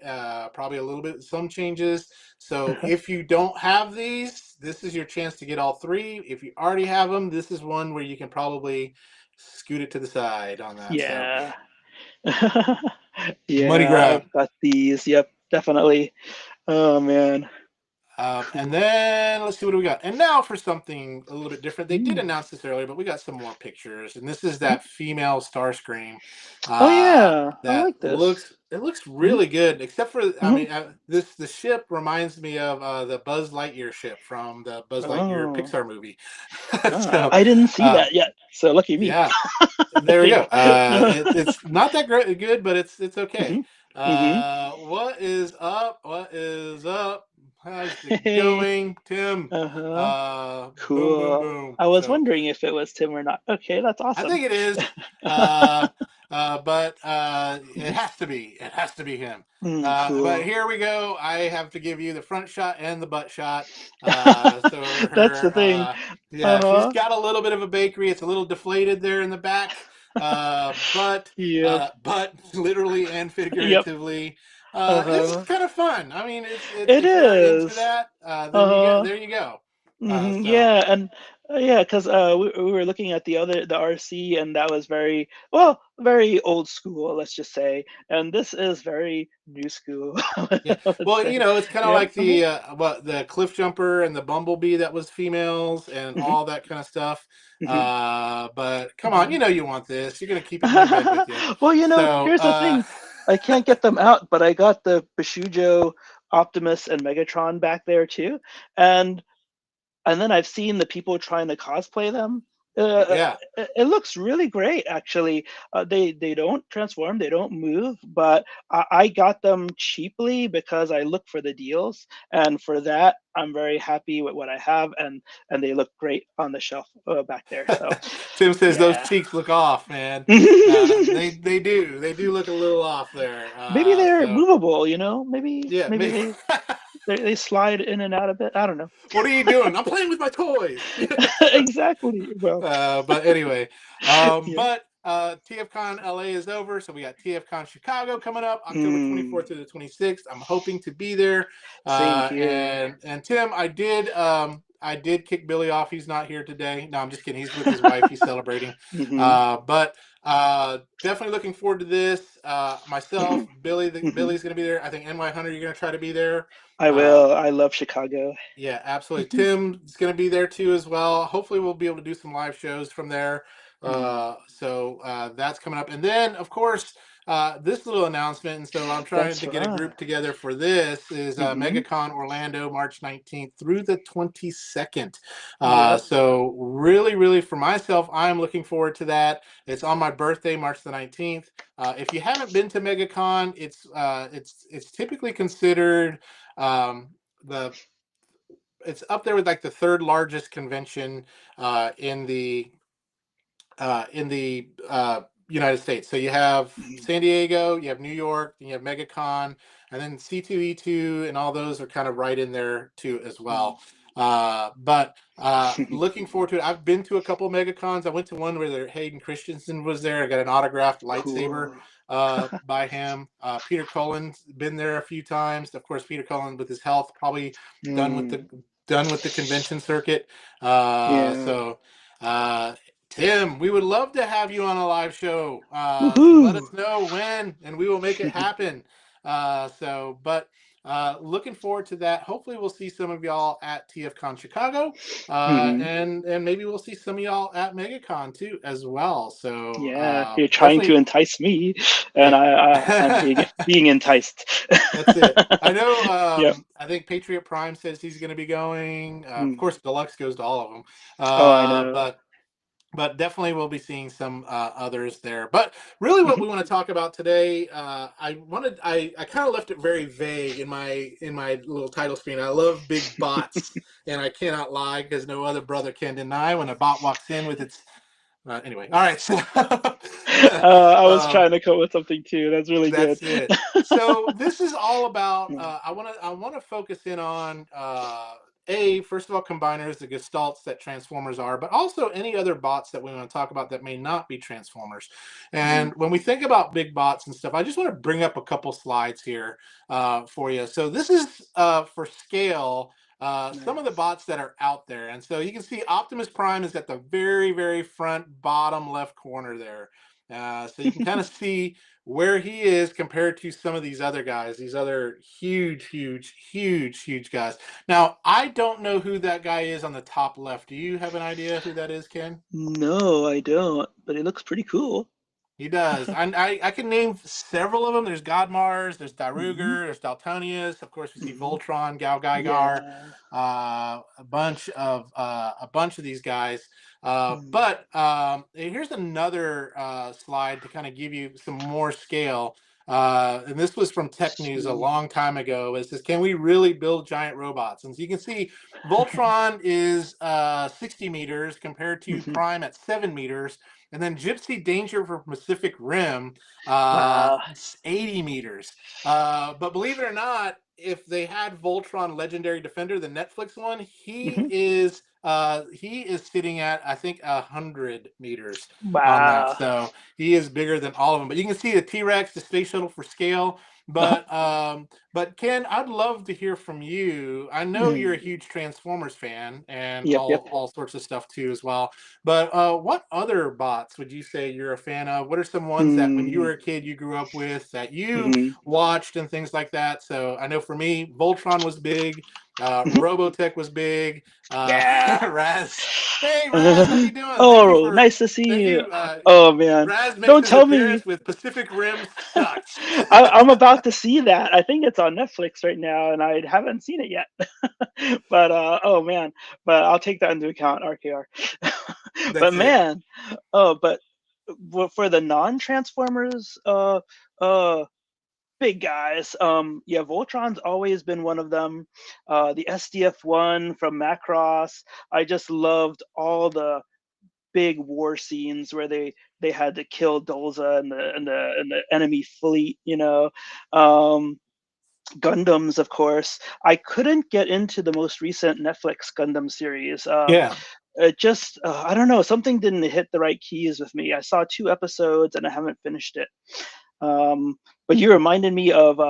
probably a little bit some changes. So Uh-huh. if you don't have these, this is your chance to get all three. If you already have them, this is one where you can probably scoot it to the side on that. So Yeah. money Yeah, grab. I've got these. Yep, definitely. Oh man. And Cool. then let's see what do we got. And now for something a little bit different. They did Mm. announce this earlier, but we got some more pictures. And this is Mhm. that female Starscream. Oh yeah, I That like this. looks Mhm. really good. Except for I Mhm. mean, this the ship reminds me of the Buzz Lightyear ship from the Buzz Lightyear Oh, Pixar movie. ah, So I didn't see uh, that yet. So lucky me. yeah, there we go. Like, It's not that great, good, but it's okay. mhm. Mhm. What is up? What is up? How's it Hey. going, Tim? Uh-huh. Boom, boom, Cool. boom. I was So wondering if it was Tim or not. Okay, that's I awesome. think it is, uh, but it Mhm. has to be. It has to be him. But Cool. here we go. I have to give you the front shot and the butt shot. So That's the her, thing. yeah, she's Uh-huh. got a little bit of a bakery. It's a little deflated there in the back, Yep. but literally and Yep. figuratively. It's Uh-huh. kind of fun. I mean, it's It if you're into is. that, then Uh-huh. there you go. So Yeah, and yeah, because we were looking at the RC, and that was very old school, let's just say, and this is very new school, yeah. I would Well, say. it's kind of Yep. like the Cliff Jumper and the Bumblebee that was females and Hmm. all that kind of stuff. Hmm. But come on, Hmm. you want this. You're gonna keep it in your bed with you. Well, So, here's the thing. I can't get them out, but I got the Bishujo, Optimus, and Megatron back there too, and then I've seen the people trying to cosplay them. yeah. It looks really great, actually. They don't transform, they don't move, but I got them cheaply because I look for the deals, and for that, I'm very happy with what I have, and they look great on the shelf back there. So, Tim says those yeah. cheeks look off, man. They do look a little off there. Maybe they're So movable, Maybe yeah, maybe they slide in and out a bit. I don't know. what are you doing? I'm playing with my toys. Exactly. Well, But anyway, yeah. but TFCon LA is over, so we got TFCon Chicago coming up October Mm, 24th to the 26th. I'm hoping to be there. same here. And Tim, I did kick Billy off. He's not here today. No, I'm just kidding. He's with his wife. He's celebrating. Hmm. But definitely looking forward to this. Myself, Hmm. Billy's going to be there. I think NY Hunter, you're going to try to be there. I Uh, will. I love Chicago. yeah, absolutely. Hmm. Tim's going to be there too as well. Hopefully, we'll be able to do some live shows from there. Mm, So that's coming up, and then of course this little announcement. And so I'm trying that's to get a right. group together for this is Hmm. MegaCon Orlando, March 19th through the 22nd. Yep. So really, really for myself, I'm looking forward to that. It's on my birthday, March the 19th. If you haven't been to MegaCon, it's typically considered um, the it's up there with like the third largest convention in the United States. So you have Mhm. San Diego, you have New York, and you have MegaCon, and then C2E2, and all those are kind of right in there too as Mm. well. But looking forward to it. I've been to a couple of MegaCons. I went to one where Hayden Christensen was there. I got an autographed lightsaber Cool. by him. Peter Cullen's been there a few times. Of course, Peter Cullen with his health probably done with the Mm. done with the convention circuit. Uh, Yeah. so uh, Tim, we would love to have you on a live show. So let Woohoo. us know when, and we will make it happen. But looking forward to that. Hopefully, we'll see some of y'all at TFCon Chicago, Hmm. and maybe we'll see some of y'all at MegaCon too as well. So Yeah, you're trying to definitely, entice me, and hey. I'm being enticed. That's it. I know. Yep. I think Patriot Prime says he's going to be going. Of Mm. course, Deluxe goes to all of them. Oh, I know. But definitely we'll be seeing some others there. But really, what Hmm. we want to talk about today, I kind of left it very vague in my little title screen. I love big bots, and I cannot lie because no other brother can deny when a bot walks in with its Anyway, all right. So, I was um, trying to come up with something too. That's really good. that's it. So this is all about. I want to focus in on first of all, combiners, the gestalts that Transformers are, but also any other bots that we want to talk about that may not be Transformers. And Mhm. when we think about big bots and stuff, I just want to bring up a couple slides here for you. So this is for scale. Some of the Nice. bots that are out there, and so you can see Optimus Prime is at the very, very front bottom left corner there. So you can kind of see where he is compared to some of these other guys, these other huge, huge, huge, huge guys. Now, I don't know who that guy is on the top left. Do you have an idea who that is, Ken? No, I don't, but it looks pretty cool. He does. I can name several of them. There's Godmars, there's Hmm. Daruger, there's Daltonius. Of course, we see Hmm. Voltron, Gal Gygar, Yeah. a bunch of these guys. Mm. But here's another slide to kind of give you some more scale. And this was from Tech News a Sweet. long time ago. It says, "Can we really build giant robots?" And so you can see Voltron is 60 meters compared to Hmm. Prime at 7 meters. And then Gypsy Danger for Pacific Rim, Wow. it's 80 meters. But believe it or not, if they had Voltron Legendary Defender, the Netflix one, Hmm. he is sitting at I think 100 meters on that. Wow. So he is bigger than all of them. But you can see the T Rex, the space shuttle for scale. Uh-huh. But Ken, I'd love to hear from you. I know you're a Mm. huge Transformers fan and Yep, yep. all sorts of stuff too as well. But what other bots would you say you're a fan of? What are some ones that when you Mm. were a kid you grew up with that you Hmm. watched and things like that? So I know for me, Voltron was big, Hmm. Robotech was big. Yeah. Raz, hey Raz, how you doing? Oh, nice to see Thank you. you. Oh man, Raz makes don't his tell me. appearance with Pacific Rim sucks. I'm about to see that. I think it's on Netflix right now, and I haven't seen it yet. But oh man, but I'll take that into account, RKR. But That's it. man, but for the non-Transformers, uh, big guys, yeah, Voltron's always been one of them. The SDF-1 from Macross, I just loved all the big war scenes where they had to kill Dolza and the enemy fleet, you know. Um, Gundams, of course. I couldn't get into the most recent Netflix Gundam series. Yeah. It just, I don't know, something didn't hit the right keys with me. I saw 2 episodes and I haven't finished it. But you reminded me of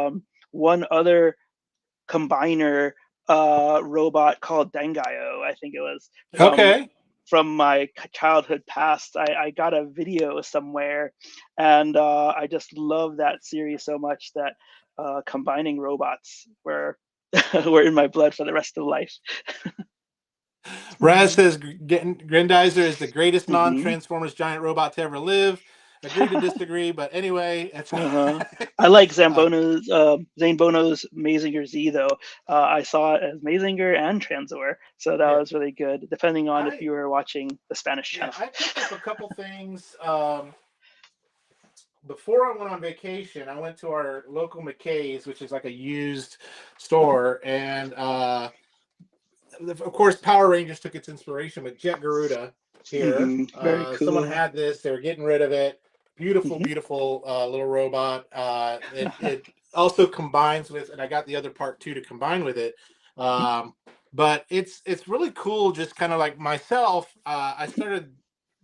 one other combiner robot called Dangaio, I think it was, Okay. from my childhood past. I got a video somewhere, and I just love that series so much that combining robots were were in my blood for the rest of life. Raz says Grendizer is the greatest Hmm. non-Transformers giant robot to ever live. Agree to disagree, but anyway, it's Uh-huh. I like uh, Zane Bono's Mazinger Z though. I saw it as Mazinger and Transor, so that yeah. was really good. Depending on if I you were watching the Spanish channel. I picked up a couple things before I went on vacation. I went to our local McKay's, which is like a used store, and of course, Power Rangers took its inspiration with Jet Garuda here. Hmm. Very Someone cool. had this; they were getting rid of it. Beautiful, Hmm. beautiful little robot. It also combines with, and I got the other part too to combine with it. Um, but it's really cool. Just kind of like myself, I started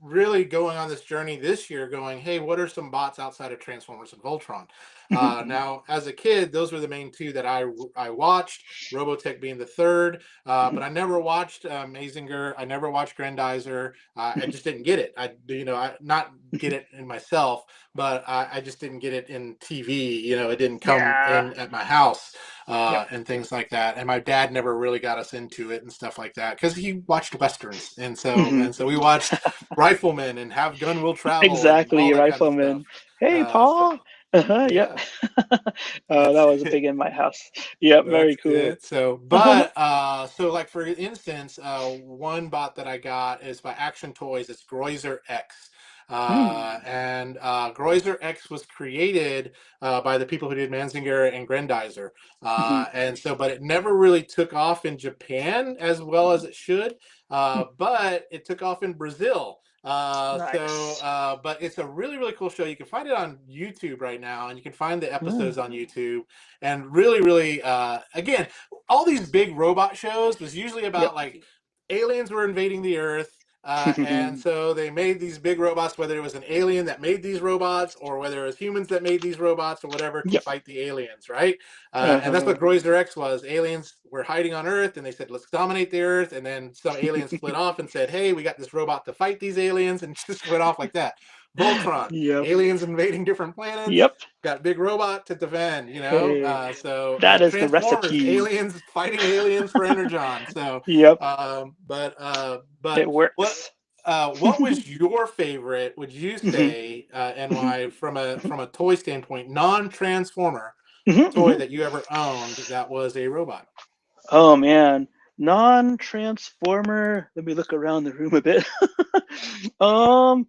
really going on this journey this year, going, hey, what are some bots outside of Transformers and Voltron? Now, as a kid, those were the main two that I watched. Robotech being the third. But I never watched Mazinger. I never watched Grandizer. I just didn't get it. I not get it in myself, but I just didn't get it in TV. It didn't come Yeah. in at my house Yep. and things like that. And my dad never really got us into it and stuff like that because he watched westerns, and so Hmm. and so we watched Rifleman and Have Gun Will Travel and all Exactly, that kind of Rifleman. stuff. Hey, So Paul. Uh-huh, yep. yeah, That that's was it. big in my house. Yep, very That's cool. it. So, Uh-huh. but so like for instance, one bot that I got is by Action Toys. It's Groizer X. Hmm. And Groizer X was created by the people who did Manzinger and Grendizer. Hmm. But it never really took off in Japan as well as it should. But it took off in Brazil. Nice. But it's a really, really cool show. You can find it on YouTube right now, and you can find the episodes Mm. on YouTube. And really, really, again, all these big robot shows was usually Yep. about like aliens were invading the Earth. And so they made these big robots, whether it was an alien that made these robots or whether it was humans that made these robots or whatever to Yep. fight the aliens, right? And that's Uh-huh. what Groiser X was. Aliens were hiding on Earth and they said, let's dominate the Earth. And then some aliens split off and said, hey, we got this robot to fight these aliens, and just went off like that. Voltron, Yep. aliens invading different planets, Yep. got big robot to defend, Hey, that is the Transformers, recipe. aliens fighting aliens for Energon. Yep. But It works. what was your favorite, would you Hmm. say, Hmm. NY, from a toy standpoint, non-Transformer Hmm. toy Hmm. that you ever owned that was a robot? Oh man, non-transformer. Let me look around the room a bit. um,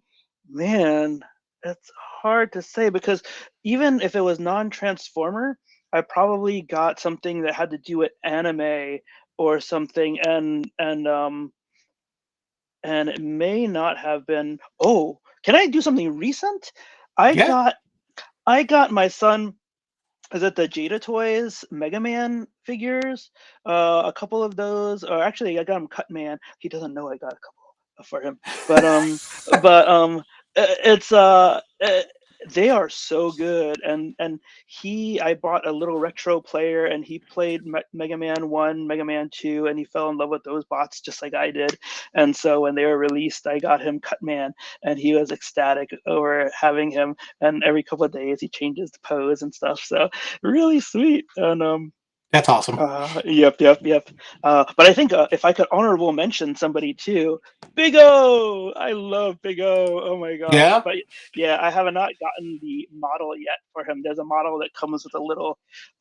man, it's hard to say because even if it was non-transformer, I probably got something that had to do with anime or something, and it may not have been. Oh, can I do something recent? I Yeah. got I got my son, is it the Jada Toys Mega Man figures? A couple of those, or actually, I got him Cut Man. He doesn't know I got a couple for him, but it's they are so good, and I bought a little retro player, and he played Mega Man 1, Mega Man 2, and he fell in love with those bots just like I did. And so when they were released, I got him Cut Man, and he was ecstatic over having him. And every couple of days, he changes the pose and stuff. So really sweet. And That's awesome. yep. But I think if I could honorable mention somebody too, Big O. I love Big O. Oh my gosh. Yeah. But yeah, I have not gotten the model yet for him. There's a model that comes with a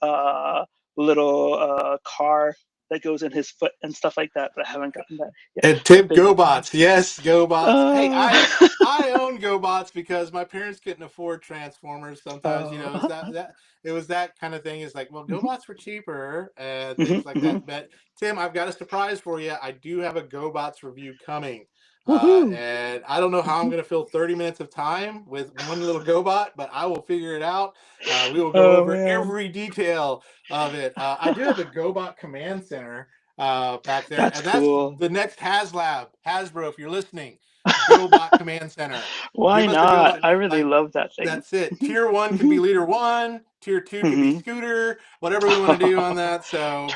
uh, little car that goes in his foot and stuff like that. But I haven't gotten that yet. And But Tip Big O. GoBots, yes, GoBots. Hey, Uh, I own GoBots because my parents couldn't afford Transformers. Sometimes, it's uh, that it was that kind of thing. It's like, well, mhm, GoBots were cheaper and mhm, things like mhm. that. But Tim, I've got a surprise for you. I do have a GoBots review coming. Woohoo! And I don't know how I'm Mhm. going to fill 30 minutes of time with one little GoBot, but I will figure it out. We will go Oh over man, every detail of it. I do have the GoBot Command Center back there, that's and that's cool. the next HasLab. Hasbro, if you're listening, GoBot Command Center. Why Give us a not? GoBot. I really Like, love that thing. that's it. Tier one can be Mhm, Leader One. Tier two could be mhm. Scooter. Whatever we want to do on that.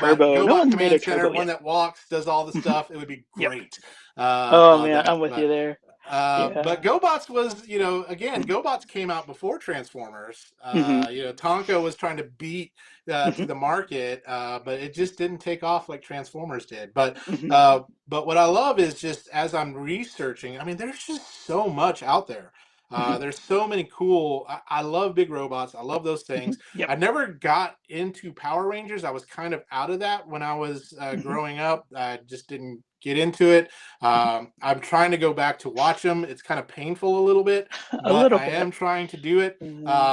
But Turbo. No GoBot one's made a Command Center, turbo one yet. that walks, does all the Mhm. stuff. It would be Yep. great Oh on man, that. I'm with you there. But Yeah. GoBots was, again, GoBots came out before Transformers. Hmm. Tonka was trying to beat Hmm. to the market, but it just didn't take off like Transformers did. Hmm. But what I love is just as I'm researching, I mean, there's just so much out there. Hmm. There's so many cool. I love big robots. I love those Hmm. things. Yep. I never got into Power Rangers. I was kind of out of that when I was Hmm. growing up. I just didn't get into it. I'm trying to go back to watch them. It's kind of painful a little bit, A but little I bit. am trying to do it. Hmm.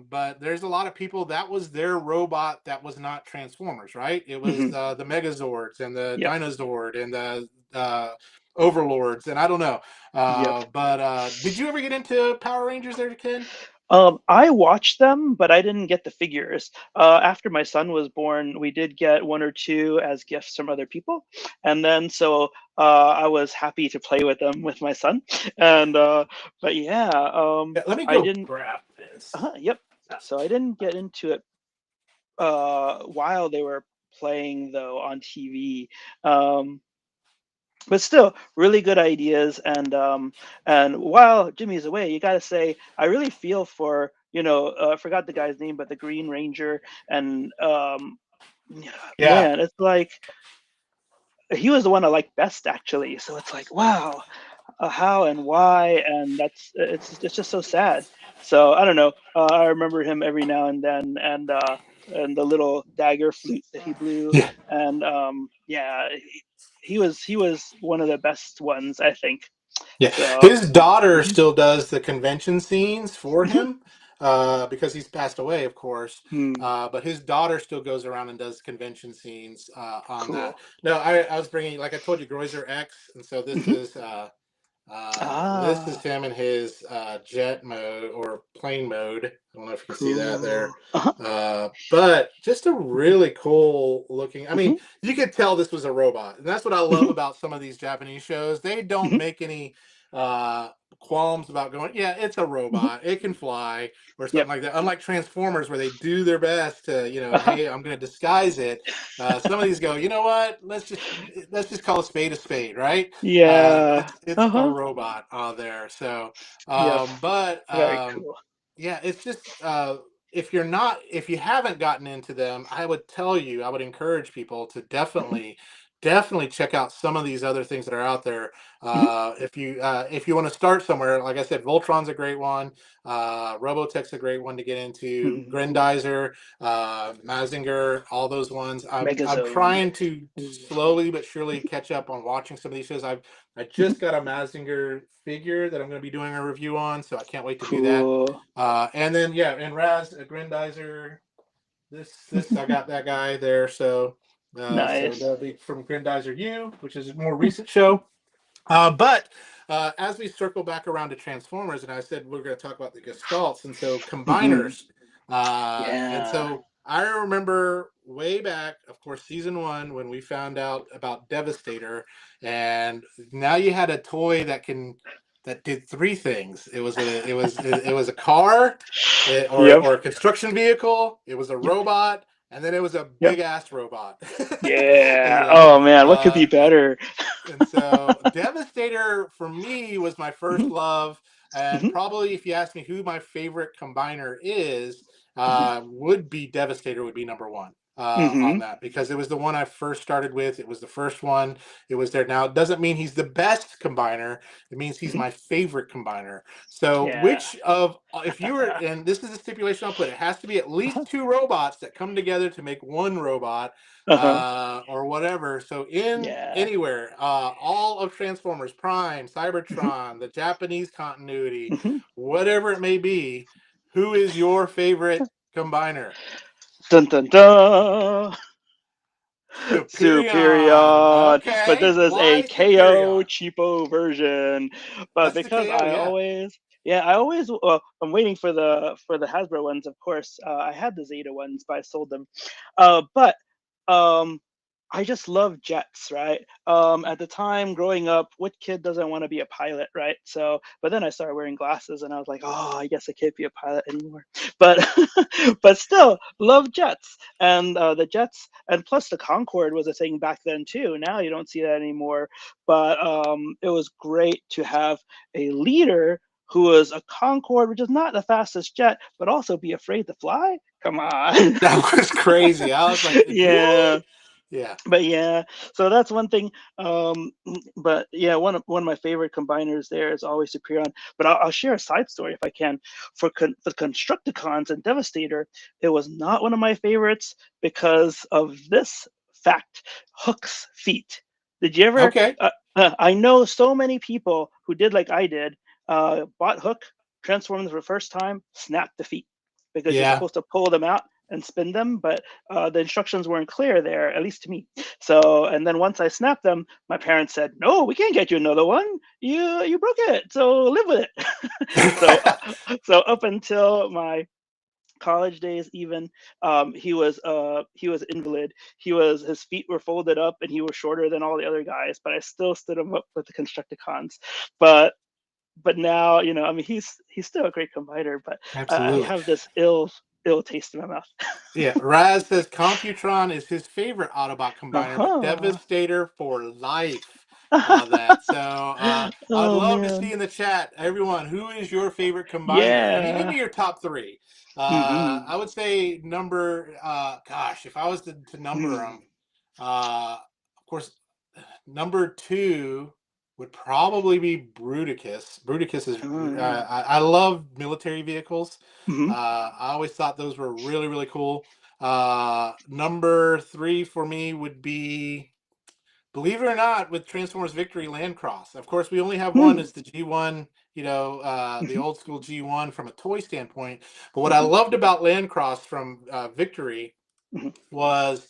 But there's a lot of people that was their robot that was not Transformers, right? It was Hmm. the Megazords and the Yep. Dinozord and the Overlords, and I don't know. Yep. But did you ever get into Power Rangers there, Ken? I watched them, but I didn't get the figures. After my son was born, we did get one or two as gifts from other people, and then so I was happy to play with them with my son. And but yeah, Yeah, let me I go didn't. grab this. Yep. So I didn't get into it while they were playing though on TV. Um, but still really good ideas, and while Jimmy's away, you got to say I really feel for, I forgot the guy's name, but the Green Ranger. And yeah, Yeah. man, it's like he was the one I liked best actually. So it's like, wow, how and why, and it's just so sad. So I don't know. I remember him every now and then, and the little dagger flute that he blew, Yeah. and yeah, he was one of the best ones, I think. Yeah, So his daughter mhm, still does the convention scenes for mhm, him because he's passed away, of course. hmm, But his daughter still goes around and does convention scenes on that. cool. No, I was bringing, like I told you, Groiser X, and so this Hmm. is This is Ah, him in his jet mode or plane mode. I don't know if you can see that there. cool. Uh-huh. But just a really cool looking. I mean, Mhm, you could tell this was a robot, and that's what I love mhm, about some of these Japanese shows. They don't mhm, make any uh, qualms about going, yeah, it's a mhm. robot, it can fly, or something Yep. like that. Unlike Transformers, where they do their best to, Uh-huh. hey, I'm going to disguise it. Some of these go, you know what? Let's just call a spade, right? Yeah. It's a Uh-huh. robot there. So, Yep. but Very cool. yeah, it's just if you haven't gotten into them, I would encourage people to Mhm, definitely check out some of these other things that are out there. mhm, If you want to start somewhere, like I said, Voltron's a great one. Robotech's a great one to get into. mhm. Grendizer, Mazinger, all those ones. I'm Megazone. trying to Ooh. slowly but surely catch up on watching some of these shows. I Mhm. just got a Mazinger figure that I'm going to be doing a review on, so I can't wait to do that. Cool. And then yeah, and Raz, Grendizer. This I got that guy there. So Nice. that'll be from Grendizer U, which is a more recent show. But as we circle back around to Transformers, and I said we're going to talk about the Gestalts, and so Mhm. combiners. And Yeah. so I remember way back, of course, season one when we found out about Devastator, and now you had a toy that did three things. It was a car, Yep. or a construction vehicle. It was a Yep. robot, and then it was a Yep. big ass robot. Yeah. Yeah. Oh man, what could be Uh, better? and so Devastator for me was my first Mhm, love. And mhm, probably if you ask me who my favorite combiner is, mhm, would be Devastator would be number one on mhm, that, because it was the one I first started with. It was the first one. It was there. Now it doesn't mean he's the best combiner. It means he's mhm. my favorite combiner. So Yeah. which of if you were, and this is the stipulation I'll put, it has to be at least Uh-huh. two robots that come together to make one robot, Uh-huh. or whatever. So in Yeah. anywhere, all of Transformers, Prime, Mhm, Cybertron, the Japanese continuity, mhm. whatever it may be, who is your favorite combiner? Dun dun dun. Superion. Superion, but Okay, this is a why KO Superion? cheapo version. But That's the because KO. I Yeah. always, yeah, I always, I'm waiting for the Hasbro ones, of course. I had the Zeta ones, but I sold them. But um, I just love jets, right? At the time growing up, what kid doesn't want to be a pilot, right? So, but then I started wearing glasses, and I was like, oh, I guess I can't be a pilot anymore. But, but still, love jets, and the jets, and plus the Concorde was a thing back then too. Now you don't see that anymore. But it was great to have a leader who was a Concorde, which is not the fastest jet, but also be afraid to fly. Come on. That was crazy. I was like, Yeah, really? Yeah. but yeah, so that's one thing. But yeah, one of my favorite combiners there is always Superion. But I'll share a side story if I can. For Constructicons and Devastator, it was not one of my favorites because of this fact: Hook's feet. Did you ever? Okay. I know so many people who did like I did. Bought Hook, transformed them for the first time, snapped the feet because you're Yeah. supposed to pull them out and spin them, but the instructions weren't clear there, at least to me. So, and then once I snapped them, my parents said, "No, we can't get you another one. You broke it, so live with it." So, so up until my college days, even he was invalid. His feet were folded up, and he was shorter than all the other guys. But I still stood him up with the Constructicons. But now, I mean, he's still a great combiner, but I Absolutely. have this ill taste in my mouth. Yeah, Raz says Computron is his favorite Autobot combiner, but Uh-huh. Devastator for life on that. So I'd Oh love to see man. in the chat, everyone, who is your favorite combiner? I mean, give Yeah. me your top three. Hmm. I would say gosh, if I was to number Hmm. them, of course, number two would probably be Bruticus. Bruticus is, I love military vehicles. Hmm. I always thought those were really, really cool. Number three for me would be, believe it or not, with Transformers Victory Landcross. Of course, we only have one, Hmm. is the G1, the Hmm. old school G1 from a toy standpoint. But what I Hmm. loved about Landcross from Victory Hmm. was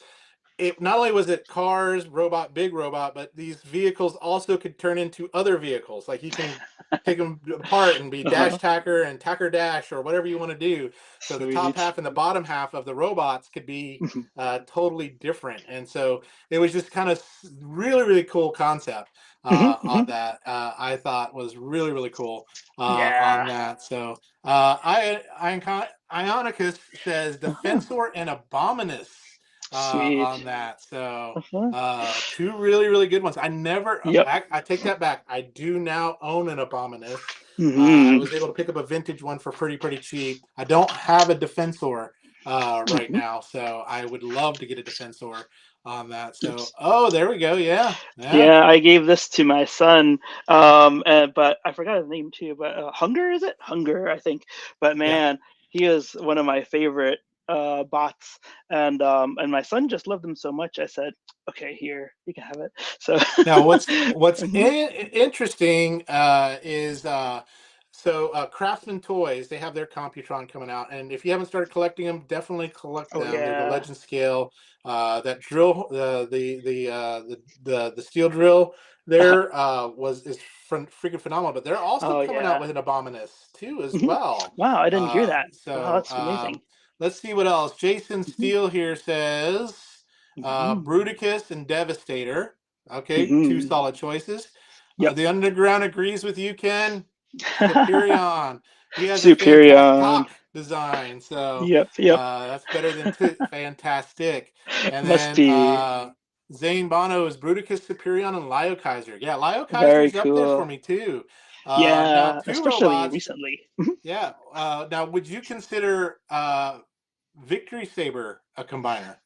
it not only was it cars, robot, big robot, but these vehicles also could turn into other vehicles. Like you can take them apart and be dash Uh-huh. tacker and tacker dash or whatever you want to do. So the top Sweet. half and the bottom half of the robots could be Mhm. totally different. And so it was just kind of really, really cool concept Mhm, on mhm. that. I thought was really, really cool on Yeah. that. So Ionicus says Uh-huh. Defensor and Abominus on Sweet. that. So Uh-huh. two really, really good ones. I never, Yep. I take that back. I do now own an Abominus. I Mhm. was able to pick up a vintage one for pretty, pretty cheap. I don't have a Defensor right Mhm. now, so I would love to get a Defensor on that. So, oh, there we go. Yeah, yeah, Yeah, I gave this to my son, but I forgot his name too. But Hunger, is it? Hunger, I think. But yeah. man, he is one of my favorite bots, and my son just loved him so much. I said, "Okay, here, you can have it." So, Now, what's Mhm. interesting is Craftsman Toys. They have their Computron coming out, and if you haven't started collecting them, definitely collect Oh them. They're the yeah. Legend scale. That drill, the steel drill there is freaking phenomenal. But they're also Oh coming out yeah. with an Abominus too as Mhm. well. Wow, I didn't hear Uh, that. Wow, so that's um, amazing. let's see what else. Jason Mhm. Steele here says Mhm. Bruticus and Devastator. Okay, two Mhm. solid choices. Yep. The Underground agrees with you, Ken. Superion. He has a Superion. fantastic design, so Yep. Yep. that's better than fantastic. And Must then be Zane Bono is Bruticus, Superion, and Lio Kaiser. Yeah, Lio very Kaiser's up there for cool. me too. Now Yeah, two especially robots. recently. Yeah. Now, would you consider Victory Saber a combiner?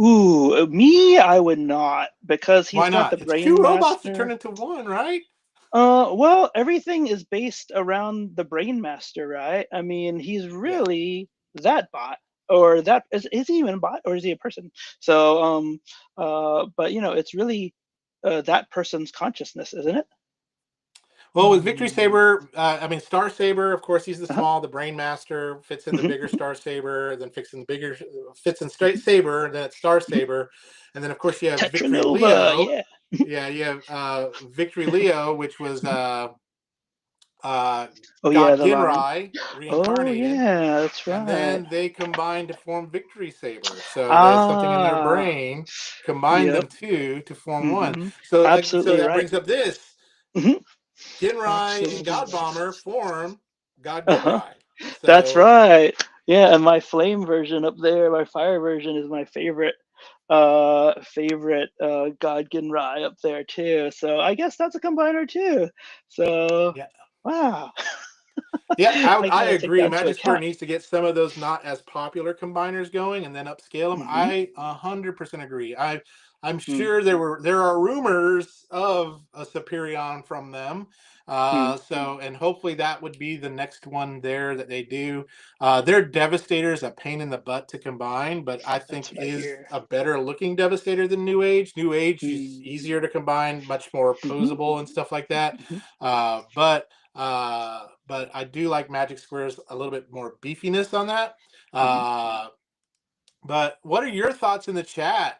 Ooh, me, I would not because he's Why got the not? It's two Brain robots to turn Master. into one, right? Well, everything is based around the Brain Master, right? I mean, he's Yeah. really that bot, or that is he even a bot, or is he a person? So, but it's really that person's consciousness, isn't it? Well, with Victory Hmm. Saber, I mean Star Saber. Of course, he's the Uh-huh. small, the Brain Master fits in the Hmm. bigger Star Saber, then fits in the bigger fits in Straight Saber, then it's Star Hmm. Saber, and then of course you have Victory Tetranova, Leo. yeah. Yeah, you have Victory Leo, which was uh, Oh yeah, God the line. Ginrai Oh reincarnated, yeah, that's and right. then they combined to form Victory Saber. So there's something in their Ah, brain combined yep. them two to form one. Hmm. So Absolutely that right. brings up this. Hmm. Ginrai and Absolutely God right. Bomber form God Uh-huh. Ginrai. That's So right. Yeah, and my flame version up there, my fire version is my favorite God Rai up there too. So I guess that's a combiner too. So yeah, wow. yeah, I I gotta take agree. that into Magic Square account. needs to get some of those not as popular combiners going and then upscale them. Hmm. I 100% agree. I'm sure there are rumors of a Superion from them. Hmm. So and hopefully that would be the next one there that they do. Their Devastator is a pain in the butt to combine, but I That's think what I is hear. a better looking Devastator than New Age. New Age is Hmm. easier to combine, much more Hmm. posable and stuff like that. Hmm. But I do like Magic Square's a little bit more beefiness on that. Hmm. Uh, but what are your thoughts in the chat?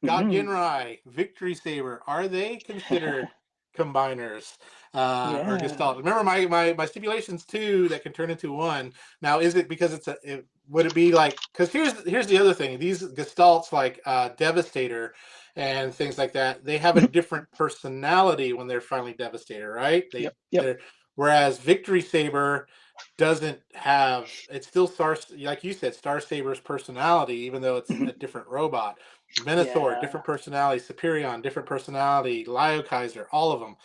God Hmm. Genrai, Victory Saber, are they considered combiners or Yeah. Gestalt? Remember my stipulations too that can turn into one. Now, is it because would it be like, because here's the other thing, these Gestalts like Devastator and things like that, they have a Mhm. different personality when they're finally Devastator, right? Yep. Yep. They're Whereas Victory Saber doesn't have, it's still like you said, Star Saber's personality, even though it's Mhm. a different robot. Venusaur, Yeah. different personality. Superion, different personality. Lio Kaiser, all of them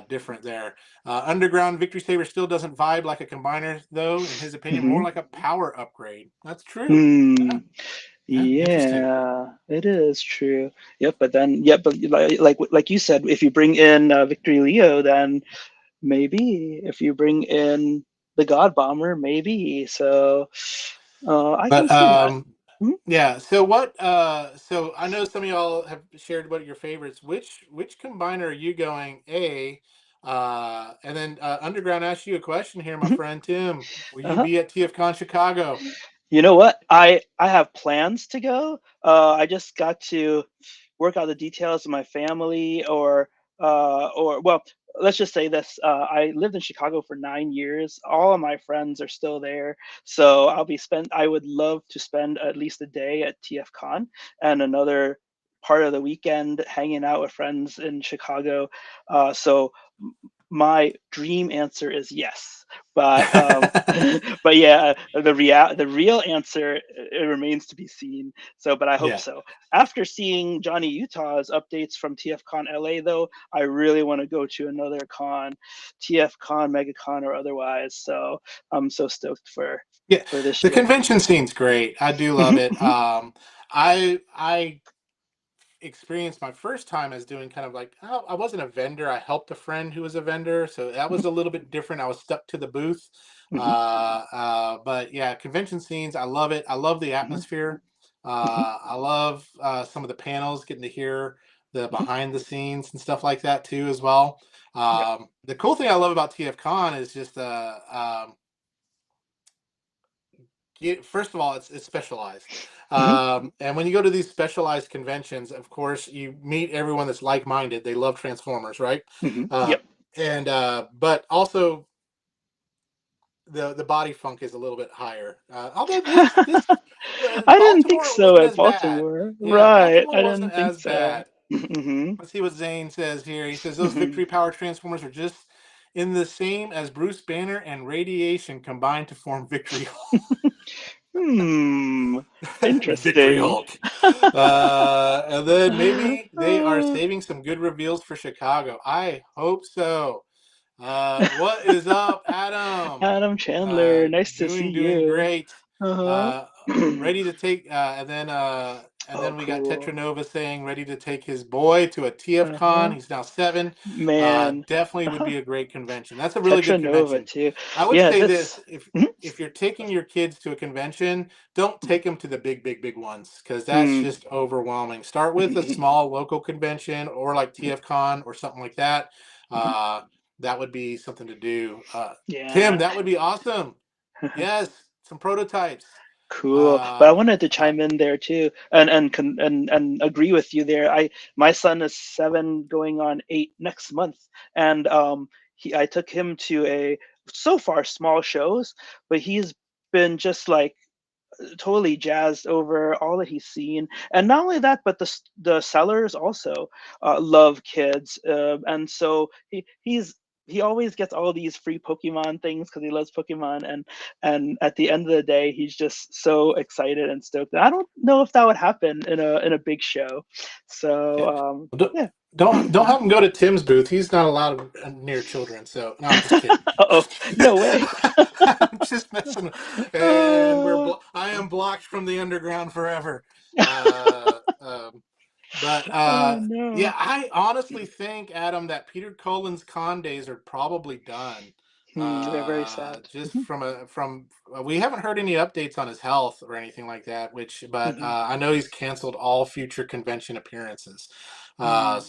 different there. Underground Victory Saber still doesn't vibe like a combiner, though, in his opinion, more Hmm. like a power upgrade. That's true. Hmm. Yeah, yeah, interesting. Yeah, it is true. Yep, but then, yep, but like you said, if you bring in Victory Leo, then maybe. If you bring in the God Bomber, maybe. So, I can But see that. Mhm. yeah. So what? So I know some of y'all have shared what your favorites. Which combiner are you going? And then Underground asked you a question here, my Mhm. friend Tim. Will you Uh-huh. be at TFCon Chicago? You know what? I have plans to go. I just got to work out the details of my family, or well, let's just say this. I lived in Chicago for 9 years. All of my friends are still there, so I would love to spend at least a day at TFCon and another part of the weekend hanging out with friends in Chicago. So my dream answer is yes, but but yeah, the real answer, it remains to be seen. So, but I hope Yeah. so. After seeing Johnny Utah's updates from TFCon LA, though, I really want to go to another con, TFCon, MegaCon, or otherwise. So I'm so stoked Yeah. for this The year. convention scene's great. I do love Mhm, it. mhm, I experienced my first time as doing kind of like, oh, I wasn't a vendor. I helped a friend who was a vendor, so that mhm, was a little bit different. I was stuck to the booth. mhm, But yeah, convention scenes, I love it. I love the mhm, atmosphere. mhm, I love some of the panels, getting to hear the mhm. behind the scenes and stuff like that too as well. Yep. The cool thing I love about TFCon is just first of all, it's specialized. Mhm, And when you go to these specialized conventions, of course, you meet everyone that's like-minded. They love Transformers, right? mhm. Uh, Yep. and but also the body funk is a little bit higher. Although this I didn't think Baltimore so wasn't at as bad. Baltimore. Yeah, Right. Baltimore I wasn't didn't think as so. bad. Mhm, Let's see what Zane says here. He says those mhm. victory power transformers are just in the same as Bruce Banner and Radiation combined to form Victory Hmm. Victory Interesting. Hulk. And then maybe they are saving some good reveals for Chicago. I hope so. What is up, Adam? Adam Chandler, nice to see Doing you. great. Uh-huh. Uh, Ready to take, and Oh, then we got cool. Tetranova saying ready to take his boy to a TF Uh-huh. Con. He's now 7. Man. Definitely would Uh-huh. be a great convention. That's a really good Tetra Nova convention. too. I would Yeah, say that's this: Mhm. if you're taking your kids to a convention, don't take them to the big ones because that's Hmm. just overwhelming. Start with a Mhm, small local convention or like mhm, TF Con or something like that. mhm. Uh, that would be something to do. Tim, Yeah. that would be awesome. Yes, some prototypes. Cool. But I Uh, wanted to uh, chime in there too, and agree with you there. My son is 7 going on 8 next month, and I took him to a so far small shows, but he's been just like totally jazzed over all that he's seen. And not only that, but the sellers also love kids, and so he always gets all these free Pokemon things because he loves Pokemon, and at the end of the day, he's just so excited and stoked. And I don't know if that would happen in a big show. So yeah. Don't yeah. don't have him go to Tim's booth. He's not allowed near children. So no, I'm just kidding. Uh-oh, no way. I'm just messing. And uh, I am blocked from the underground forever. Uh, um, but oh yeah, no. I honestly think, Adam, that Peter Cullen's con days are probably done. They're very sad. Just from we haven't heard any updates on his health or anything like that. Which, but Mhm, I know he's canceled all future convention appearances. mhm,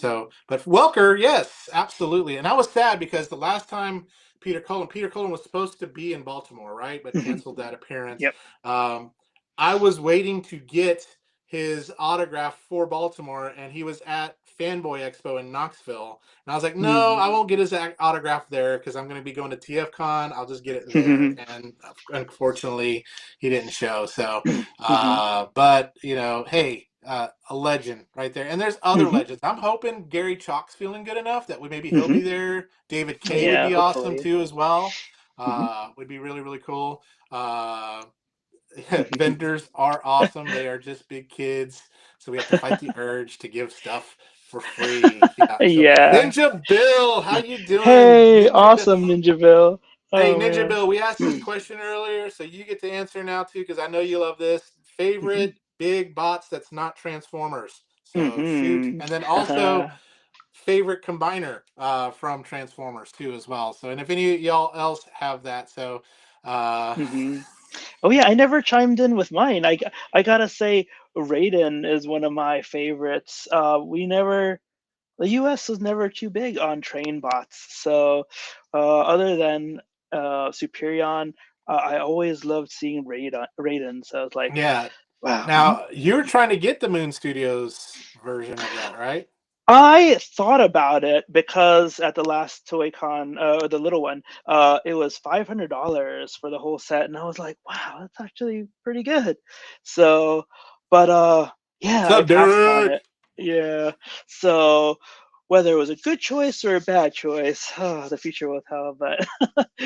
But Welker, yes, absolutely. And I was sad because the last time Peter Cullen was supposed to be in Baltimore, right? But mhm. canceled that appearance. Yep. Um, I was waiting to get his autograph for Baltimore, and he was at Fanboy Expo in Knoxville. And I was like, no, Mhm. I won't get his autograph there because I'm going to be going to TFCon. I'll just get it there. And unfortunately, he didn't show. So, Mhm. but hey, a legend right there. And there's other Mhm. legends. I'm hoping Gary Chalk's feeling good enough that maybe he'll Mhm. be there. David K would Yeah, be awesome hopefully. too as well. Mhm. Would be really really cool. Uh, Vendors are awesome. They are just big kids, so we have to fight the urge to give stuff for free. Yeah. So Yeah. Ninja Bill, how you doing, Hey, Ninja Bill? awesome, Ninjaville. Hey, Oh Ninja man. Bill, we asked this question earlier, so you get to answer now too, because I know you love this. Mhm. Favorite big bots that's not Transformers. So shoot, Mhm. and then also Uh-huh. favorite combiner from Transformers too as well. So, and if any of y'all else have that, so uh, Mhm. Oh yeah, I never chimed in with mine. I gotta say, Raiden is one of my favorites. The U.S. was never too big on train bots, so other than Superion, I always loved seeing Raiden. So I was like, Yeah. wow. Now you're trying to get the Moon Studios version of that, right? I thought about it because at the last ToyCon, the little one, it was $500 for the whole set, and I was like, "Wow, that's actually pretty good." So, but yeah, So I passed on Derek. it. Yeah. So whether it was a good choice or a bad choice, the future will tell. But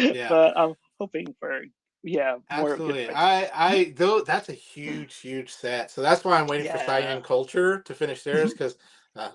Yeah. but I'm hoping for more good Absolutely. choices. I though that's a huge, huge set. So that's why I'm waiting for Yeah. Cyan Culture to finish theirs Mhm, because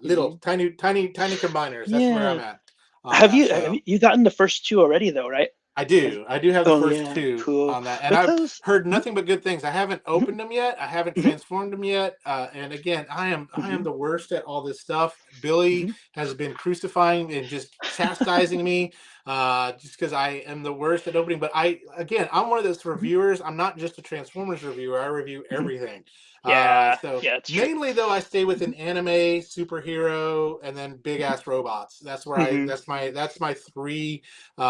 little mhm. tiny, tiny, tiny combiners. That's where I'm Yeah. at on Have that. you have So you gotten the first two already though, right? I do. I do have the Oh first yeah, two cool. on that, and I've Because heard mhm, nothing but good things. I haven't mhm, opened them yet. I haven't mhm, transformed them yet. And again, I am mhm, the worst at all this stuff. Billy mhm, has been crucifying and just chastising me, just because I am the worst at opening. But I'm one of those mhm, reviewers. I'm not just a Transformers reviewer. I review mhm. everything. Yeah, So yeah, it's true. mainly though, I stay within Mhm, anime, superhero, and then big mhm, ass robots. That's where I. mhm, That's my three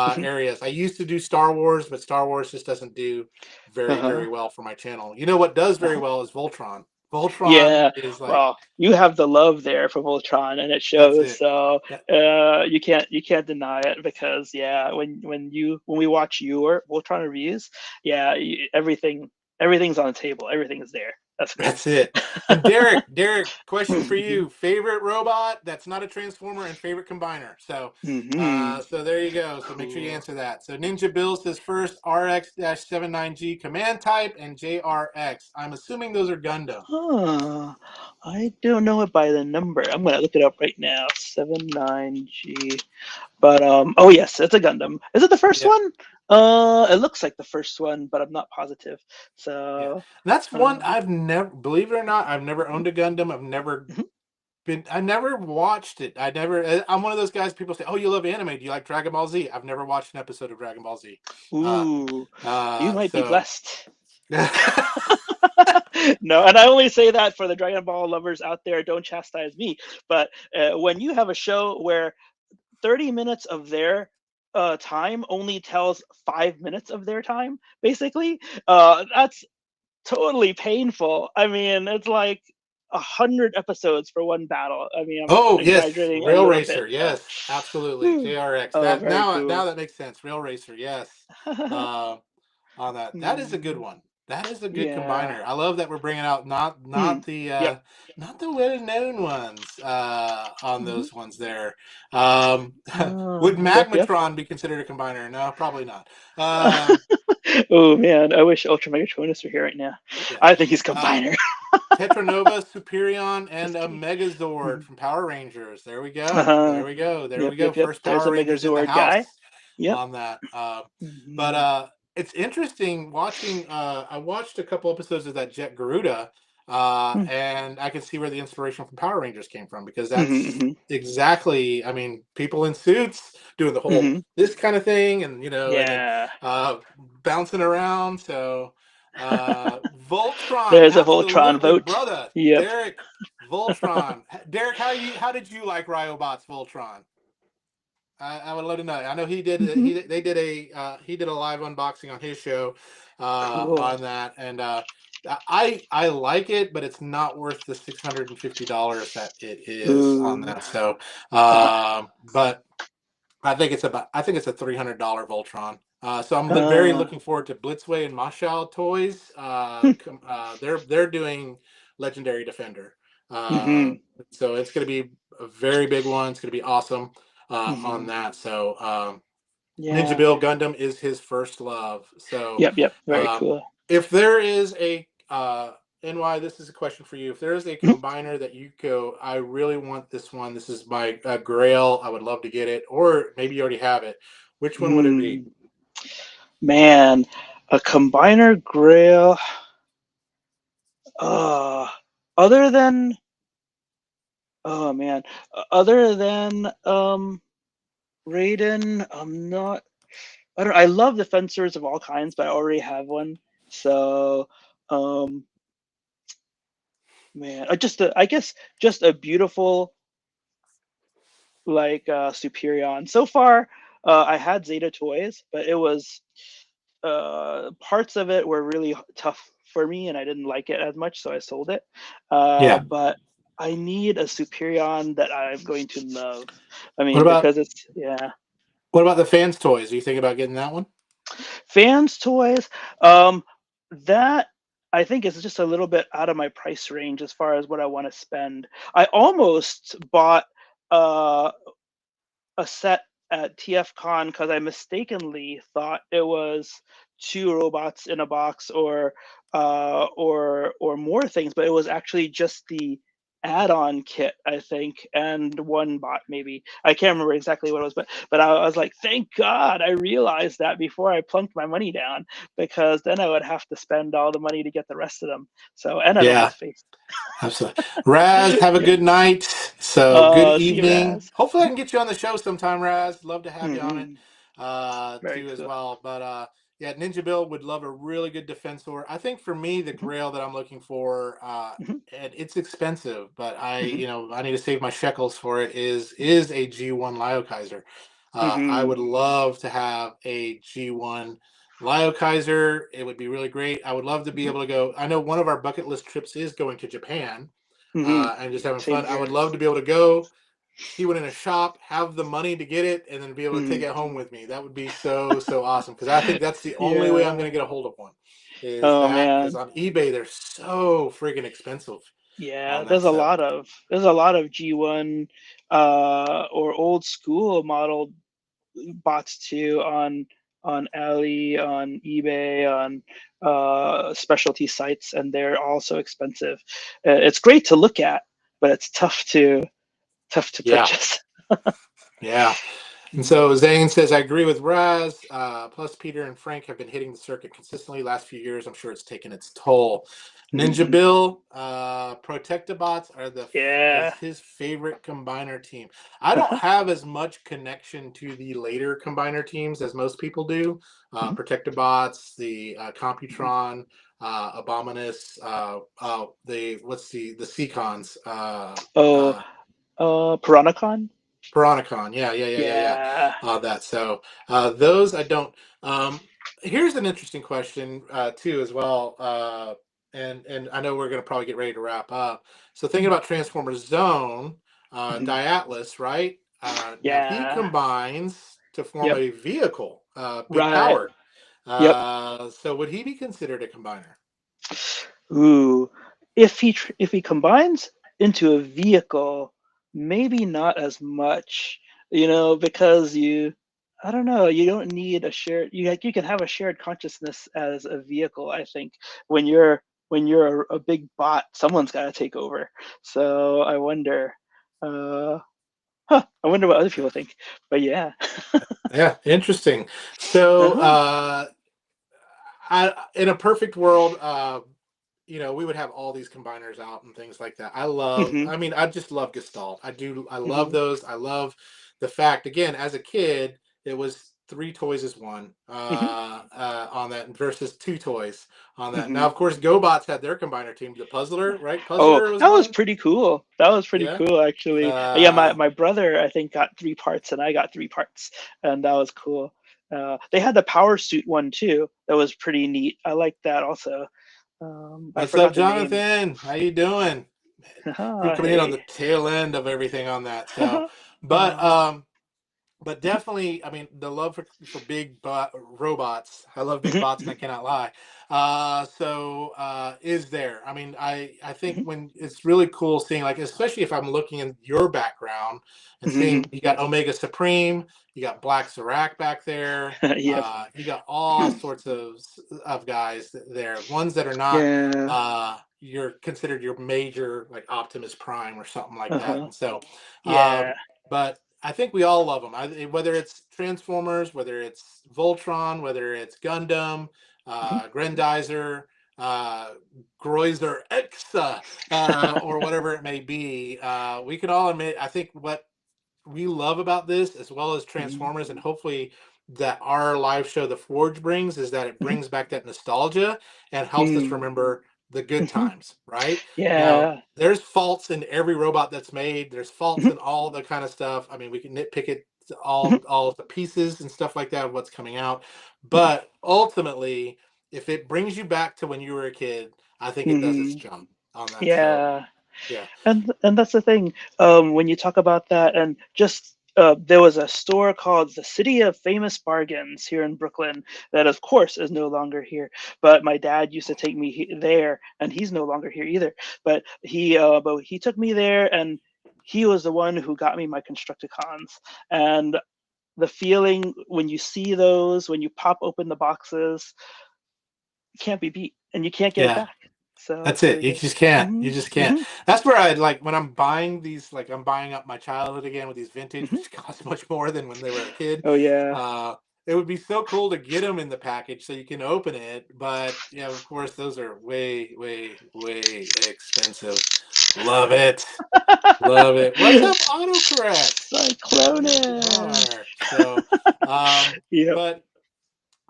mhm. areas. I used to do Star Wars, but Star Wars just doesn't do very, Uh-huh, very well for my channel. You know what does very uh-huh. well is Voltron. Voltron Yeah, is like, well, you have the love there for Voltron, and it that's shows. it. So That, you can't deny it because yeah, when we watch your Voltron reviews, yeah, everything's on the table. Everything is there. That's great. that's it. And Derek, question for Mhm, you: favorite robot that's not a transformer and favorite combiner. mhm. So there you go. So make sure you Cool. answer that. So Ninja Bill says first RX-79G command type and JRX. I'm assuming those are Gundam. Huh. I don't know it by the number. I'm gonna look it up right now. 79G. But oh yes, it's a Gundam. Is it the first Yeah. one? It looks like the first one, but I'm not positive. Yeah, So, that's one um, I've never, believe it or not, I've never owned a Gundam. mhm. I never watched it. I'm one of those guys. People say, "Oh, you love anime? Do you like Dragon Ball Z?" I've never watched an episode of Dragon Ball Z. Uh, Ooh, you might be so blessed. No, and I only say that for the Dragon Ball lovers out there. Don't chastise me. But when you have a show where 30 minutes of their time only tells 5 minutes of their time, basically, that's totally painful. I mean, it's like 100 episodes for one battle. I mean, I'm oh yes, exaggerating a Rail little bit. Racer. So, Yes, absolutely. whew. JRX. Oh, That very now cool. that makes sense. Rail Racer. Yes. Uh, on that. That is a good Hmm. one. That is a good Yeah. combiner. I love that we're bringing out Hmm. Yep. not the well-known ones on Hmm. those ones there. Um, would Yep. Yep. Magmatron be considered a combiner? No, probably not. Um, Oh man, I wish Ultra Megatronus were here right now. yeah. I think he's Uh, combiner. Tetranova, Superion, and Just a kidding. Megazord Mhm. from Power Rangers. There we go. Uh-huh. There we go. There Yep. we go. Yep. Yep. First There's Power a Rangers in the Megazord guy. house Yep. on that. But Hmm. it's interesting watching. I watched a couple episodes of that Jet Garuda, and I can see where the inspiration from Power Rangers came from because Hmm. that's exactly. I mean, people in suits doing the whole Hmm. this kind of thing, and then Yeah. uh, bouncing around. So Voltron, There's a Voltron absolutely, vote. brother. Yep. Derek, Voltron. Derek, how did you like Ryobots Voltron? I would love to know. I know Hmm. he did a live unboxing on his show Cool. on that, and I like it, but it's not worth the $650 that it is on Ooh. that. So, Uh-huh. but I think it's a $300 Voltron. So I'm very Uh, looking forward to Blitzway and Mashal toys. hmm. They're doing Legendary Defender. Uh, Hmm. so it's going to be a very big one. It's going to be awesome on Hmm. that. So Ninja Yeah. Bill Gundam is his first love. So Yep. Yep. Very um, cool. if there is a NY, this is a question for you. If there is a Mhm. combiner that you go, I really want this one. This is my grail. I would love to get it, or maybe you already have it. Which one would it be? Hmm. Man, a combiner grail. Uh, other than oh man, other than Raiden, I'm not. I don't. I love the fencers of all kinds, but I already have one. So, um, man, I guess just a beautiful like Superion. So far, I had Zeta toys, but it was parts of it were really tough for me, and I didn't like it as much, so I sold it. Yeah. But I need a Superion that I'm going to love. I What mean, about because it's yeah. the fans toys? Are you thinking about getting that one? Fans toys, um, that I think is just a little bit out of my price range as far as what I want to spend. I almost bought uh, a set at TFCon because I mistakenly thought it was two robots in a box or more things, but it was actually just the add-on kit, I think, and one bot maybe. I can't remember exactly what it was, but I was like, thank God I realized that before I plunked my money down, because then I would have to spend all the money to get the rest of them. So, and I love Yeah, his face. absolutely. Raz, have a Yeah. good night. So good See you, evening. Raz. Hopefully I can get you on the show sometime, Raz. Love to have you on it Hmm. Very too as cool. well. But yeah, Ninja Bill would love a really good defensor. I think for me, the Hmm. grail that I'm looking for, Hmm. and it's expensive, but Hmm. I need to save my shekels for it, is a G1 Lyo Kaiser. I would Hmm. love to have a G1 Lyo Kaiser. It would be really great. I would love to be Hmm. able to go. I know one of our bucket list trips is going to Japan, Hmm. and just having Same fun. I would here. love to be able to go see one in a shop, have the money to get it, and then be able to take Hmm. it home with me. That would be so awesome, because I think that's the only way I'm going Yeah. to get a hold of one. Is Oh that because man. on eBay they're so freaking expensive Yeah. on that stuff. There's a lot of G1 or old school model bots too on Ali, on eBay, on specialty sites, and they're also expensive. It's great to look at, but it's tough to Yeah, purchase. yeah. And Mhm. so Zane says, I agree with Raz. Plus, Peter and Frank have been hitting the circuit consistently last few years. I'm sure it's taken its toll. Ninja Mhm. Bill, Protectobots is Yeah. his favorite combiner team. I don't have as much connection to the later combiner teams as most people do. Mhm. Protectobots, the Mhm. Computron, Abominus, the Seacons, Oh, uh, Piranacon? Piranacon, yeah. Yeah. That so those I don't. Here's an interesting question too as well, and I know we're going to probably get ready to wrap up. So thinking Mhm. about Transformers Zone, Mhm. Diatlas, right? Now he Yeah. combines to form Yep. a vehicle, big Right. powered. Yep. So would he be considered a combiner? Ooh. If he combines into a vehicle, maybe not as much, because I don't know, you don't need a shared you can have a shared consciousness as a vehicle, I think. When you're a big bot, someone's got to take over. So I wonder, uh, I wonder what other people think. But yeah. Yeah, interesting. So Uh-huh. in a perfect world, we would have all these combiners out and things like that. Hmm. I mean, I just love Gestalt. I love Hmm. those. I love the fact, again, as a kid, it was three toys as one Hmm. on that versus two toys on that. Now, Hmm. of course, GoBots had their combiner team, the Puzzler, right? Oh, Puzzler was that was one. pretty cool. That was pretty Yeah. cool, actually. Yeah, Uh, my brother, I think, got three parts, and I got three parts, and that was cool. They had the power suit one too. That was pretty neat. I like that also. I what's up, forgot the name. Jonathan? How you doing? You're coming in on Hey. the tail end of everything on that. So, but Uh, definitely, I mean, the love for robots. I love big mhm, bots, and I mhm, cannot lie. Is there? I mean, I think mhm, when it's really cool seeing, like, especially if I'm looking in your background and mhm. seeing you got Omega Supreme, you got Black Serac back there. Yep. You got all sorts of guys there. Ones that are not Yeah. you're considered your major, like Optimus Prime or something like that. Uh-huh. And so, Yeah. but I think we all love them. Whether it's Transformers, whether it's Voltron, whether it's Gundam, Mhm, Grendizer, uh, Groizer X, or whatever it may be. We can all admit, I think what we love about this, as well as mhm, Transformers, and hopefully that our live show, The Forge, brings, is that it mhm, brings back that nostalgia and helps us mhm, remember the good mhm. times, right? Now, Yeah. there's faults in every robot that's made. There's faults Mhm, in all the kind of stuff. I mean, we can nitpick it all the pieces and stuff like that of what's coming out. But ultimately, if it brings you back to when you were a kid, I think it does its Hmm. job on that. So Yeah. yeah, And that's the thing. When you talk about that, and just there was a store called the City of Famous Bargains here in Brooklyn that, of course, is no longer here. But my dad used to take me there, and he's no longer here either. But he took me there, and he was the one who got me my Constructicons. And the feeling when you see those, when you pop open the boxes, can't be beat, and you can't get it yeah. back. So That's it's it. very You good. just can't. You Hmm. just can't. Hmm. That's where I like when I'm buying these, like I'm buying up my childhood again with these vintage, Hmm. which cost much more than when they were a kid. Oh yeah. Uh, it would be so cool to get them in the package so you can open it. But yeah, of course, those are way, way, way expensive. Love it. Love it. What's up, autocorrect? Cyclone There you it. are. So, Yep. but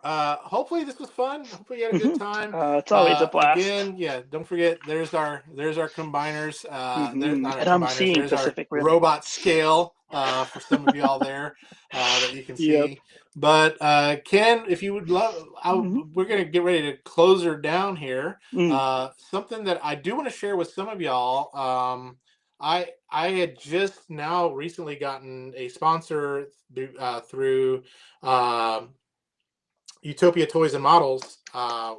hopefully this was fun. Hopefully you had a good Hmm. time. It's always a blast. Again, yeah, don't forget there's our combiners. There's not our And I'm combiners, seeing there's our Pacific Rim. robot scale for some of y'all there that you can Yep. see. But Ken, if you would love, Hmm. we're gonna get ready to close her down here. Mm. Something that I do want to share with some of y'all. I had just now recently gotten a sponsor through Utopia Toys and Models,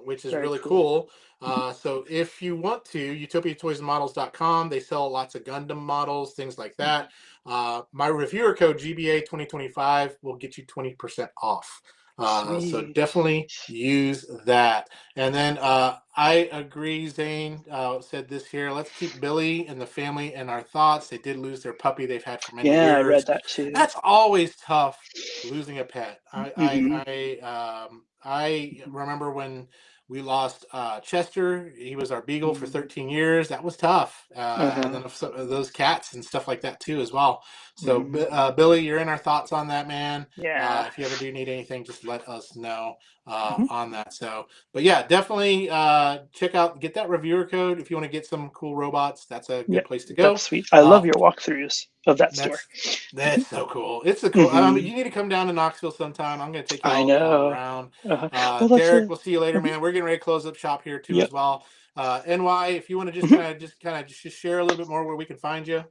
which is Very really cool. cool. So if you want to, utopiatoysandmodels.com, they sell lots of Gundam models, things like that. My reviewer code GBA 2025 will get you 20% off. So Sweet. definitely use that. And then I agree, Zane said this here. Let's keep Billy and the family in our thoughts. They did lose their puppy they've had for many Yeah, I read years. that too. That's always tough, losing a pet. Hmm. I remember when we lost Chester. He was our beagle for Hmm. 13 years. That was tough. And Uh-huh. then of those cats and stuff like that too as well. So Hmm. Billy, you're in our thoughts on that, man. Yeah. If you ever do need anything, just let us know Hmm. on that. So, but yeah, definitely get that reviewer code if you want to get some cool robots. That's a Yep. good place to That's go. sweet. I Uh, love your walkthroughs of that store. that's so cool. It's a cool. Hmm. You need to come down to Knoxville sometime. I'm going to take I y'all know. around. Uh-huh. Well, that's Derek, a. we'll see you later, Mhm. man. We're getting ready to close up shop here too Yep. as well. NY, if you want to Mhm. just kind of just share a little bit more where we can find you.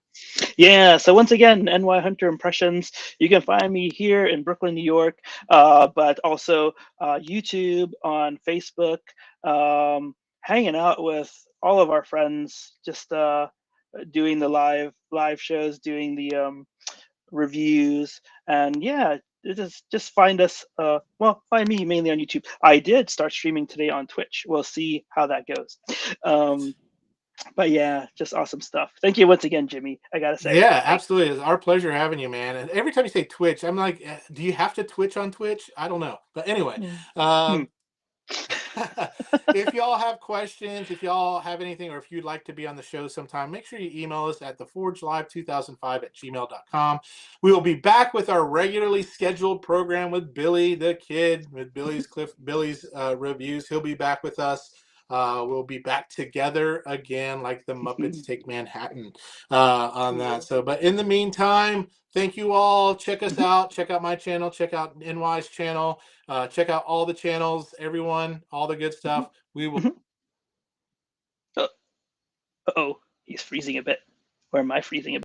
Yeah, so once again, NY Hunter Impressions. You can find me here in Brooklyn, New York, but also YouTube, on Facebook, hanging out with all of our friends, just doing the live shows, doing the reviews, and yeah, just find us. Well, find me mainly on YouTube. I did start streaming today on Twitch. We'll see how that goes. Um, but yeah, just awesome stuff. Thank you once again, Jimmy. I gotta say, Yeah, thanks. absolutely. It's our pleasure having you, man. And every time you say Twitch, I'm like, do you have to Twitch on Twitch? I don't know. But anyway, Mm. Hmm. um, if y'all have questions, if y'all have anything, or if you'd like to be on the show sometime, make sure you email us at theforgelive2005@gmail.com. We will be back with our regularly scheduled program with Billy the Kid, with Billy's reviews. He'll be back with us. We'll be back together again, like the Muppets Take Manhattan on that. So, but in the meantime, thank you all. Check us out. Check out my channel. Check out NY's channel. Check out all the channels, everyone, all the good stuff. We will. Oh, he's freezing a bit. Or am I freezing a bit?